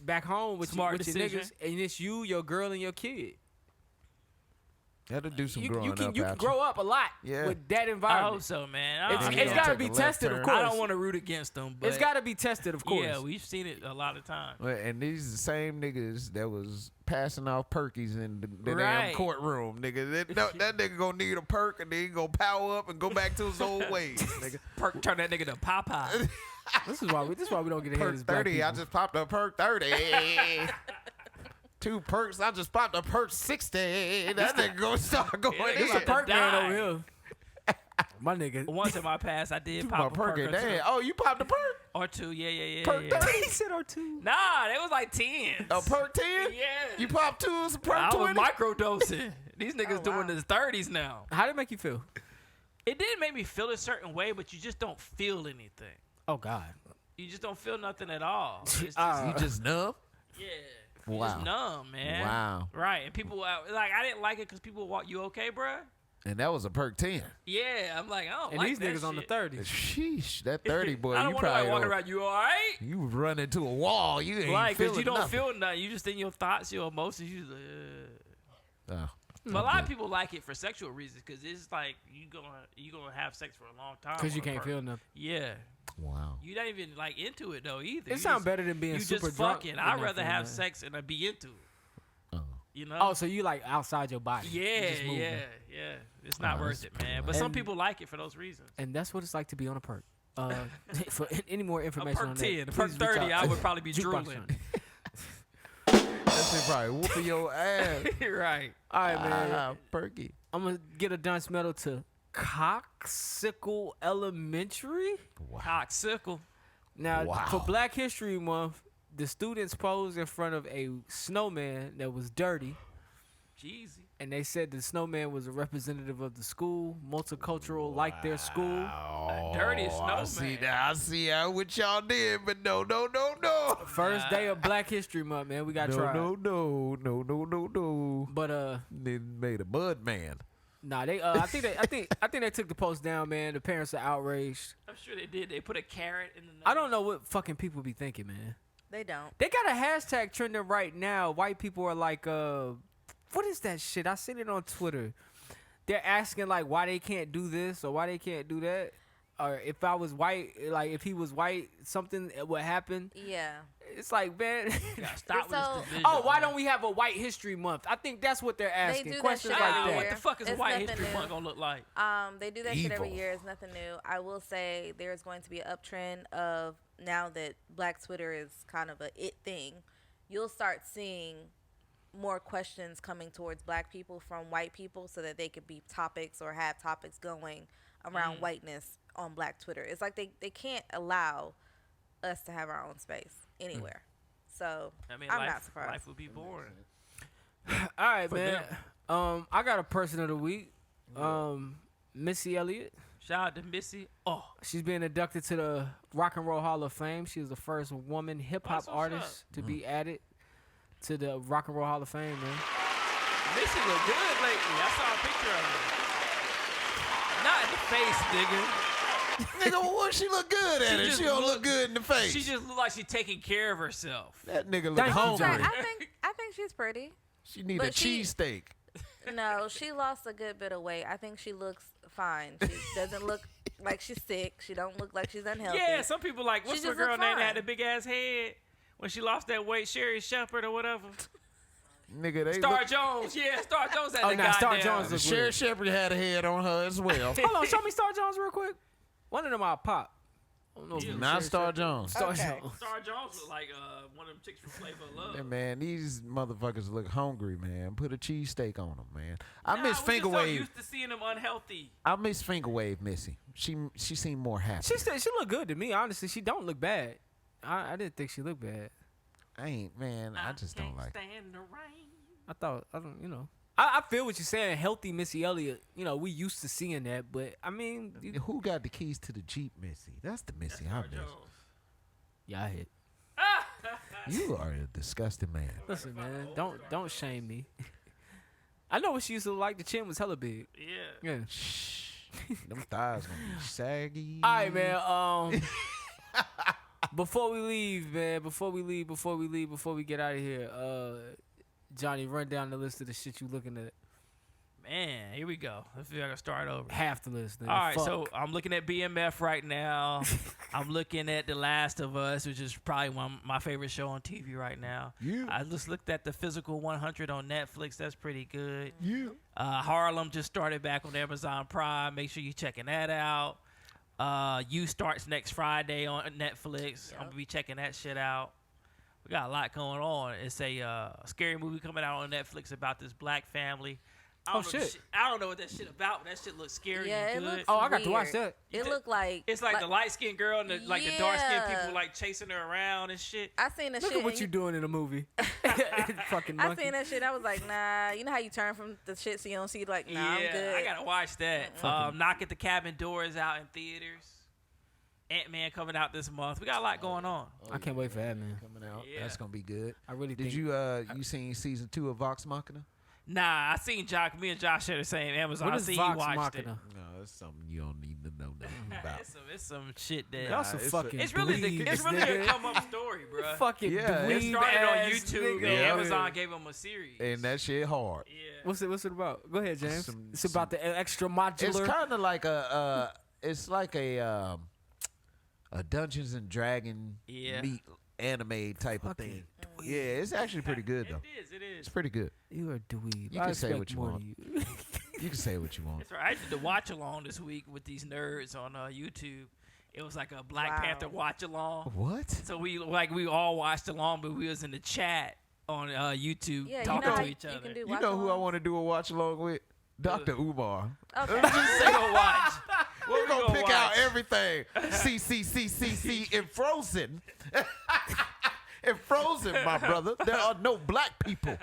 A: back home with,
D: Smart
A: with your
D: decision.
A: niggas, and it's you, your girl, and your kid.
B: Had to do some
A: You
B: growing
A: can
B: up.
A: you can grow up a lot
B: Yeah.
A: with that
D: I
A: environment.
D: hope so, man.
A: It's
B: He
A: got
B: gonna
A: to
B: take
A: be
B: a left
A: tested, of
B: turn.
A: course.
D: I don't want to root against them, but
A: It's got to be tested, of course.
D: yeah, we've seen it a lot of times.
B: And these the same niggas that was passing off perkies in the damn
D: Right.
B: courtroom, nigga. That nigga gonna need a perk and then he gonna power up and go back to his old ways, nigga.
D: Perk turn that nigga to Popeye.
A: This is why we don't get ahead
B: Perk
A: as black
B: 30, I
A: people.
B: just popped a perk 30. 2 perks, I just popped a perk 60. That nigga gonna start going
D: Yeah,
B: in.
A: It's a
D: to
A: perk man
D: die.
A: over here. My nigga.
D: Once in my past, I did
B: You
D: pop a
B: perk
D: perk
B: it,
D: or
B: damn.
D: two.
B: Oh, you popped a perk?
D: Or two. Yeah.
B: Perk 30?
A: He said R2.
D: Nah, they was like 10.
B: A perk 10?
D: Yeah.
B: You popped 2, it's a perk
D: I was
B: 20?
D: microdosing. These niggas
C: Oh, wow.
D: doing this 30s now.
A: How did it make you feel?
D: It didn't make me feel a certain way, but you just don't feel anything.
A: Oh God.
D: You just don't feel nothing at all. It's just,
B: You just numb?
D: yeah. You're
B: Wow.
D: just numb, man.
B: Wow.
D: Right. And people, like, I didn't like it because people walk, you okay, bruh?
B: And that was a perk 10.
D: Yeah. I'm like, I don't
A: And
D: like
A: these
D: that
A: niggas on the
D: shit.
A: 30s.
B: Sheesh, that 30 boy,
D: I don't
B: you
D: want nobody
B: probably
D: walking
B: don't-
D: around, you all right?
B: You run into a wall. You ain't
D: Right, because
B: feeling
D: you don't
B: nothing.
D: feel nothing. You just in your thoughts, your emotions. You just like,
B: Oh.
D: But a lot of people like it for sexual reasons because it's like you gonna have sex for a long time.
A: Because you can't feel nothing.
D: Yeah.
B: Wow.
D: You not even like into it though either.
A: It sounds better than being
D: you
A: super
D: just
A: drunk.
D: fucking. I'd rather have sex and be into it. You know?
A: Oh, so you like outside your body.
D: Yeah. It's not worth it, man. But some people like it for those reasons.
A: And that's what it's like to be on a perk. For any more
D: A
A: information
D: perk
A: on
D: 10,
A: that,
D: a perk
A: please reach
D: 30,
A: out
D: I
A: to
D: would probably be
A: Jukebox
D: drooling.
A: Johnny.
B: That shit probably whooping your ass.
D: Right.
A: All right, man.
B: Perky.
A: I'm going to get a dunce medal to Coxsicle Elementary.
D: Coxsicle.
A: Now,
B: Wow.
A: for Black History Month, the students posed in front of a snowman that was dirty.
D: Jeezy.
A: And they said the snowman was a representative of the school, multicultural, like their school.
D: A dirty snowman.
B: I see what y'all did, but no.
A: First day of Black History Month, man. We got tried.
B: No.
A: But
B: They made a bud man.
A: nah, they I think they took the post down, man. The parents are outraged.
D: I'm sure they did. They put a carrot in the nose.
A: I don't know what fucking people be thinking, man.
C: They don't.
A: They got a hashtag trending right now. White people are like, what is that shit? I seen it on Twitter. They're asking like why they can't do this or why they can't do that. Or if I was white, like if he was white, something would happen.
C: Yeah.
A: It's like, man.
D: Stop with
C: So-
D: this division.
A: Oh, why don't we have a White History Month? I think that's what they're asking.
C: do that
A: Questions
C: shit
A: like
C: every
A: that.
C: year.
D: What the fuck is
C: It's
D: White
C: nothing
D: History
C: new.
D: Month gonna look like?
C: They do that shit every
B: Evil.
C: year. It's nothing new. I will say there's going to be an uptrend of now that Black Twitter is kind of a it thing. You'll start seeing more questions coming towards Black people from white people so that they could be topics or have topics going around whiteness on Black Twitter. It's like they can't allow us to have our own space anywhere. So
D: I mean,
C: I'm
D: life,
C: not surprised.
D: life would be boring.
A: All right,
D: For
A: man. I got a person of the week. Missy Elliott.
D: Shout out to Missy. Oh,
A: She's being inducted to the Rock and Roll Hall of Fame. She was the first woman hip hop
D: That's what's
A: artist to be added to the Rock and Roll Hall of Fame, man.
D: Missy look good lately. I saw a picture of her. Not in the face, nigga.
B: Nigga, what she look good at
D: She
B: it?
D: just
B: She don't
D: look-
B: look good in the face.
D: She just look like she's taking care of herself.
B: that nigga look
A: Thank you,
B: hungry.
A: Johnny.
C: I think she's pretty.
B: She need
C: But
B: a
C: she-
B: cheesesteak.
C: No, she lost a good bit of weight. I think she looks fine. She doesn't look like she's sick. She don't look like she's unhealthy.
D: Yeah, some people like, what's
C: She
D: the
C: just
D: girl
C: look
D: name that
C: fine.
D: had the big ass head when she lost that weight? Sherry Shepherd or whatever.
B: Nigga, they
D: Star
B: look.
D: Jones. Yeah, Star Jones had
A: Oh,
D: the
A: nah, Star
D: goddamn.
A: Jones look
B: Sherry
A: weird.
B: Shepherd had a head on her as well.
A: Hold on, show me Star Jones real quick. One of them I'll pop. I don't know if it was
B: Not
A: Sherry
B: Star
A: Shepherd.
B: Jones.
A: Star
C: Okay.
A: Jones.
D: Star Jones look like one of them chicks from Flavor of Love.
B: Yeah, man, these motherfuckers look hungry, man. Put a cheesesteak on them, man. I
D: Nah,
B: miss
D: we
B: finger
D: just so
B: wave.
D: used to seeing them unhealthy.
B: I miss finger wave Missy. She seemed more happy.
A: She look good to me, honestly. She don't look bad. I didn't think she looked bad.
B: I ain't, man. I just don't
D: can't
B: like.
D: stand the rain.
A: I don't, you know. I feel what you're saying. Healthy Missy Elliott, you know, we used to seeing that, but I mean,
B: Who got the keys to the Jeep, Missy? That's the Missy I
D: Star
B: miss.
D: Jones.
A: y'all hit.
B: You are a disgusting man.
A: Listen, man, don't shame me. I know what she used to look like. The chin was hella big.
D: Yeah.
A: Yeah.
B: Them thighs gonna be saggy.
A: All right, man. Before we leave, man. Before we get out of here, Johnny, run down the list of the shit you looking at.
D: Man, here we go. Let's see if I can start over.
A: Half the list. Nigga.
D: All right,
A: Fuck.
D: so I'm looking at BMF right now. I'm looking at The Last of Us, which is probably my favorite show on TV right now.
B: Yeah.
D: I just looked at The Physical 100 on Netflix. That's pretty good.
B: Yeah.
D: Harlem just started back on Amazon Prime. Make sure you're checking that out. You starts next Friday on Netflix. I'm going to be checking that shit out. We got a lot going on. It's a scary movie coming out on Netflix about this black family. I don't know
A: shit.
D: I don't know what that shit about, but that shit looks scary
C: Yeah,
D: and
C: it
D: good.
C: looks
A: Oh, I got to watch
C: weird.
A: that.
C: It looked like
D: It's like the light skinned girl and the dark skinned
C: Yeah.
D: people like chasing her around and shit.
C: I seen the
A: Look
C: shit.
A: at what
C: and
A: you doing in a movie. Fucking
C: I
A: monkey.
C: seen that shit. I was like, nah. You know how you turn from the shit so you don't see like, nah,
D: yeah,
C: I'm good.
D: I gotta watch that. Knock at the Cabin Door is out in theaters. Ant-Man coming out this month. We got a lot going on.
A: I can't wait for that, man.
B: Coming out.
D: Yeah.
B: That's gonna be good.
A: I really
B: Did
A: think.
B: you seen season 2 of Vox Machina?
D: Nah, I seen Josh. Me and Josh share the same Amazon.
A: What
D: I
A: is
D: seen
A: Vox
D: you watched
A: Machina?
B: No, it's something you don't need to know nothing about.
D: It's some shit there.
A: Y'all some
B: it's
A: fucking
D: It's really
A: dweebs,
D: a
A: nigga.
D: come up story, bro.
A: Fucking
B: Yeah,
D: It
A: dweeb
D: started on
A: ass
D: YouTube,
A: nigga.
D: and
B: Yeah.
D: Amazon gave them a series.
B: And that shit hard.
D: Yeah.
A: What's it about? Go ahead, James.
B: Some-
A: It's about the extra modular.
B: It's kind of like it's like a Dungeons and Dragon
D: Yeah.
B: meet anime type of
A: Fucking
B: thing. Yeah, it's actually pretty good though.
D: It is.
B: It's pretty good.
A: You are a dweeb.
B: You
A: I
B: can say
A: expect
B: what you
A: more
B: want.
A: of you.
B: You can say what you want.
D: That's right. I did the watch along this week with these nerds on YouTube. It was like a Black
C: Wow.
D: Panther watch along.
B: What?
D: So we all watched along, but we was in the chat on YouTube
C: Yeah, you
D: talking
C: know how
D: to each
C: you
D: other.
C: can do
B: You know who I
C: watch-alongs?
B: want to do a watch along with? Dr. Umar.
C: Okay.
D: We gonna watch.
B: We're gonna pick out
D: watch?
B: everything. C in Frozen. In Frozen, my brother, there are no black people.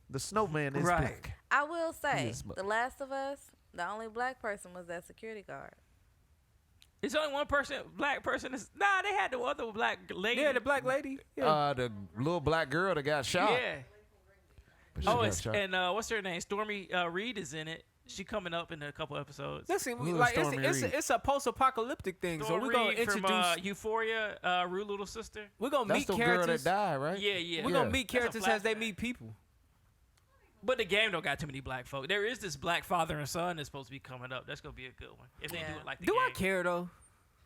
B: The snowman is
D: Right.
B: black.
C: I will say,
B: Yes, but-
C: The Last of Us, the only black person was that security guard.
D: It's only one person, black person. Nah, they had the other black lady.
A: Yeah, the black lady. Yeah.
B: The little black girl that got shot.
D: Yeah.
B: But she
D: Oh,
B: got
D: it's,
B: shot.
D: and what's her name? Stormy Reed is in it. She coming up in a couple episodes.
A: Listen,
B: Who is
A: like
B: Stormy Reed?
A: it's a post-apocalyptic thing, so
D: Stormy
A: we're gonna
D: Reed
A: introduce.
D: from Euphoria, Rude Little Sister.
A: We're gonna
B: That's
A: meet
B: the girl that
A: characters.
B: died, right?
D: Yeah.
A: We're
B: Yeah.
A: gonna meet
D: That's a
A: characters as they
D: flashback.
A: meet people.
D: But the game don't got too many black folk. There is this black father and son that's supposed to be coming up. That's gonna be a good one if they do
C: Yeah.
D: it like the
A: Do
D: game.
A: I care though?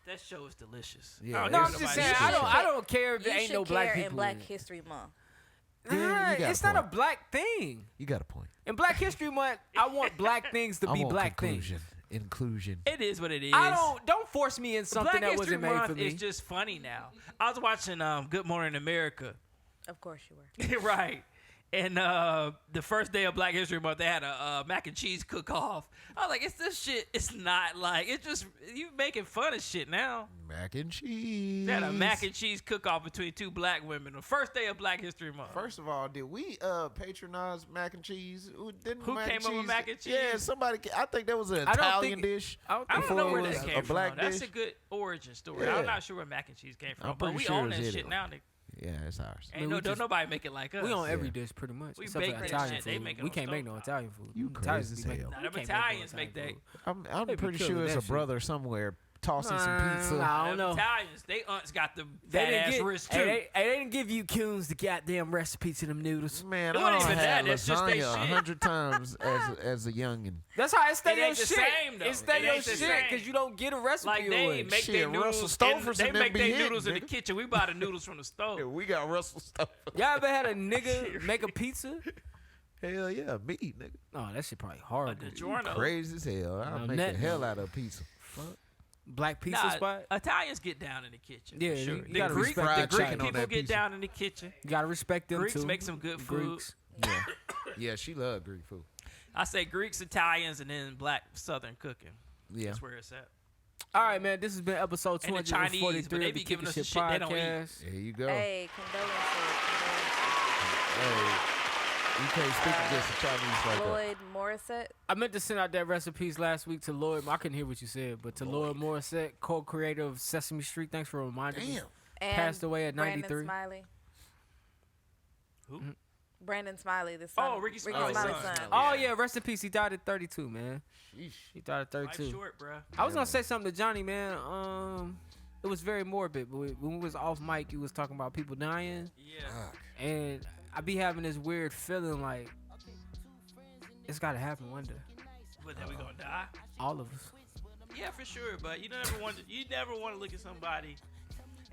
D: That show is delicious.
B: Yeah,
D: I don't
A: No,
D: think
A: I'm just
D: nobody
A: saying.
D: should.
A: I don't care if
C: You
A: there ain't
C: should
A: no black
C: care
A: people
C: in Black
A: in it.
C: History Month.
B: Yeah, you
A: Nah,
B: got a
A: it's not a
B: point.
A: black thing.
B: You got a point.
A: In Black History Month, I want black things to
B: I
A: be
B: want
A: black
B: conclusion.
A: things.
B: Inclusion.
D: It is what it is.
A: I don't force me in something
D: Black
A: that
D: History
A: wasn't made
D: Month
A: for me.
D: is just funny now. I was watching Good Morning America.
C: Of course you were.
D: Right. And the first day of Black History Month, they had a mac and cheese cook-off. I was like, it's this shit. It's not like, it's just, you making fun of shit now.
B: Mac and cheese.
D: They had a mac and cheese cook-off between two black women. The first day of Black History Month.
B: First of all, did we patronize mac and cheese? Didn't
D: Who
B: mac
D: came
B: and
D: up with
B: cheese?
D: mac and cheese?
B: Yeah, somebody. I think that was an
A: I don't
B: Italian
A: think-
B: dish.
A: I don't
D: I don't
A: think
D: know
B: before
D: where
B: it
D: that
B: was
D: came
B: a black
D: from. That's
B: dish.
D: a good origin story.
B: Yeah.
D: I'm not sure where mac and cheese came from,
B: I'm
D: but
B: pretty
D: we
B: sure
D: own
B: it's
D: that shit
B: Italy.
D: now. Nigga.
B: Yeah, it's ours.
D: Ain't
A: we
D: don't
A: just-
D: nobody make it like us.
A: We on every
B: Yeah.
A: dish pretty much.
D: We
A: except for
D: bake that
A: Italian
D: shit. They
A: food.
D: make it
A: We
D: on
A: can't make no
D: stovetop.
A: Italian food.
B: You
A: Italians
B: crazy
A: be
B: as
A: making-
B: hell.
D: Nah,
A: we
D: them
A: can't make no
D: Italians make
A: Italian
D: that.
A: food.
B: I'm
A: They be
B: pretty
A: killing
B: sure it's
A: that
B: a
A: shit.
B: brother somewhere tossing some pizza.
A: Nah, I don't know.
D: Italians, they aunts got the
A: They
D: fat
A: didn't
D: ass
A: get,
D: wrist too.
A: they didn't give you Coons the goddamn recipe to them noodles.
B: Man,
D: It
B: I
D: wasn't
B: done
D: even
B: had
D: that, that's just they
B: lasagna
D: shit.
B: 100 times as a youngin.
A: That's how it stay
D: It
A: your
D: ain't the
A: shit.
D: same, though.
A: It stay
D: It
A: your
D: ain't the
A: shit
D: same.
A: because you don't get a recipe
D: Like they
A: away.
D: make
B: Shit,
D: their
B: Russell
D: noodles.
B: Stover's
D: They
B: and them
D: make
B: be
D: their
B: hitting,
D: noodles in the
B: nigga.
D: kitchen. We buy the noodles from the stove.
B: Yeah, we got Russell stuff.
A: Y'all ever had a nigga make a pizza?
B: Hell yeah, me, nigga.
A: Oh, that shit probably hard.
D: The Giorno.
B: Crazy as hell. I'll
A: No,
B: make the
A: nothing.
B: hell out of pizza.
A: Black pizza
D: Nah,
A: spot.
D: Italians get down in the kitchen.
A: Yeah,
D: for sure.
A: you
D: The
A: gotta
D: Greek,
A: respect
D: the
B: that
D: Greek
B: chicken on
D: people
B: that
D: get
B: pizza.
D: down in the kitchen.
A: You gotta respect them
D: Greeks
A: too.
D: make some good food.
A: Greeks.
B: Yeah, yeah, she loved Greek food.
D: I say Greeks, Italians, and then black Southern cooking.
B: Yeah,
D: That's where it's at.
A: All right, man. This has been episode
D: And the
A: 243
D: Chinese, but they
A: of the
D: be giving
A: Kickin'
D: us
A: Shit
D: the shit they don't eat.
A: podcast.
B: there you go.
C: Hey, condolences.
B: Hey, you can't speak against the Chinese like that.
C: Lloyd Morissette.
A: I meant to send out that recipes last week to Lloyd. I couldn't hear what you said, but to Lloyd Morissette, co-creator of Sesame Street. Thanks for reminding me.
B: Damn.
C: And
A: Passed away at
C: Brandon
A: 93.
C: Smiley.
D: Who?
C: Brandon Smiley, the son.
D: Oh, Ricky Smiley's
C: Smiley's
D: son.
C: son.
A: Oh yeah, rest in peace. He died at 32, man. He died at
D: Life's
A: 32.
D: short, bro.
A: I was gonna say something to Johnny, man. It was very morbid, but when we was off mic, he was talking about people dying,
D: Yeah.
A: and I be having this weird feeling like it's gotta happen one day.
D: But then we gonna die.
A: All of us.
D: Yeah, for sure. But you never want to look at somebody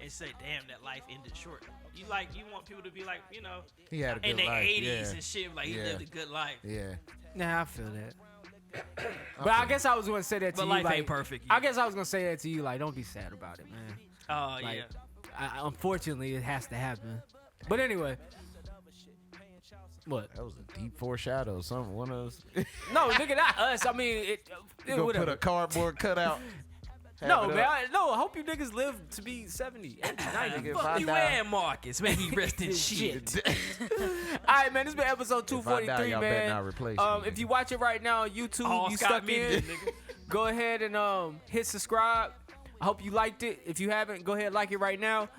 D: and say, "Damn, that life ended short." You want people to be like, you know,
B: He had a good
D: in the
B: life.
D: 80s
B: yeah.
D: and shit, like he
B: Yeah.
D: lived a good life.
B: Yeah.
A: Nah, I feel that. But I guess I was gonna say that to
D: But
A: you.
D: life
A: like,
D: ain't perfect.
A: I guess I was gonna say that to you. Like, don't be sad about it, man.
D: Oh
A: Like,
D: yeah.
A: Unfortunately, it has to happen. But anyway, what?
B: That was a deep foreshadow. Something. One of us.
A: No, nigga, not us. I mean, it
B: You gonna
A: whatever.
B: put a cardboard cutout.
A: No,
B: have it
A: man.
B: up.
A: I hope you niggas live to be 70, 80, 90.
B: If
D: Fuck
B: I
D: you
B: die-
D: and Marcus. May he rest in shit.
A: All right, man. This has been episode
B: If I die,
A: 243,
B: y'all better
A: man.
B: not replace me.
A: If you watch it right now on YouTube,
D: All
A: you
D: Scott
A: stuck
D: Media,
A: in.
D: nigga.
A: Go ahead and hit subscribe. I hope you liked it. If you haven't, go ahead and like it right now.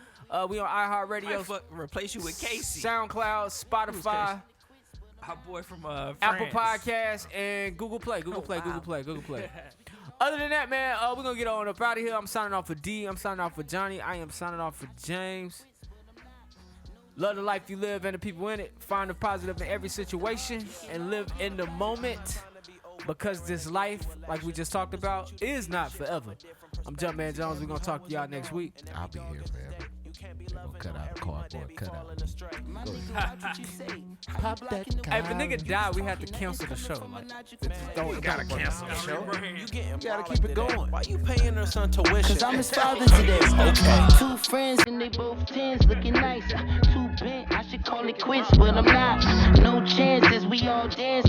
A: We on
D: Might
A: iHeartRadio,
D: fuck replace you with Casey.
A: SoundCloud, Spotify.
D: Our boy from France.
A: Apple Podcasts, and Google Play. Google Play. Other than that, man, we're going to get on up out of here. I'm signing off for D. I'm signing off for Johnny. I am signing off for James. Love the life you live and the people in it. Find the positive in every situation and live in the moment, because this life, like we just talked about, is not forever. I'm Jumpman Jones. We're going to talk to y'all next week.
B: I'll be here forever. Cut out the cardboard, cut out. Pop that.
A: Hey, if a nigga die, we have to cancel the show. Like,
B: Don't gotta cancel the show.
F: You
B: gotta keep it going.
F: Why you paying her son tuition?
G: Cause I'm his father today. Okay. 2 friends and they both 10s looking nice. 2 bent, I should call it quits, but I'm not. No chances, we all dance.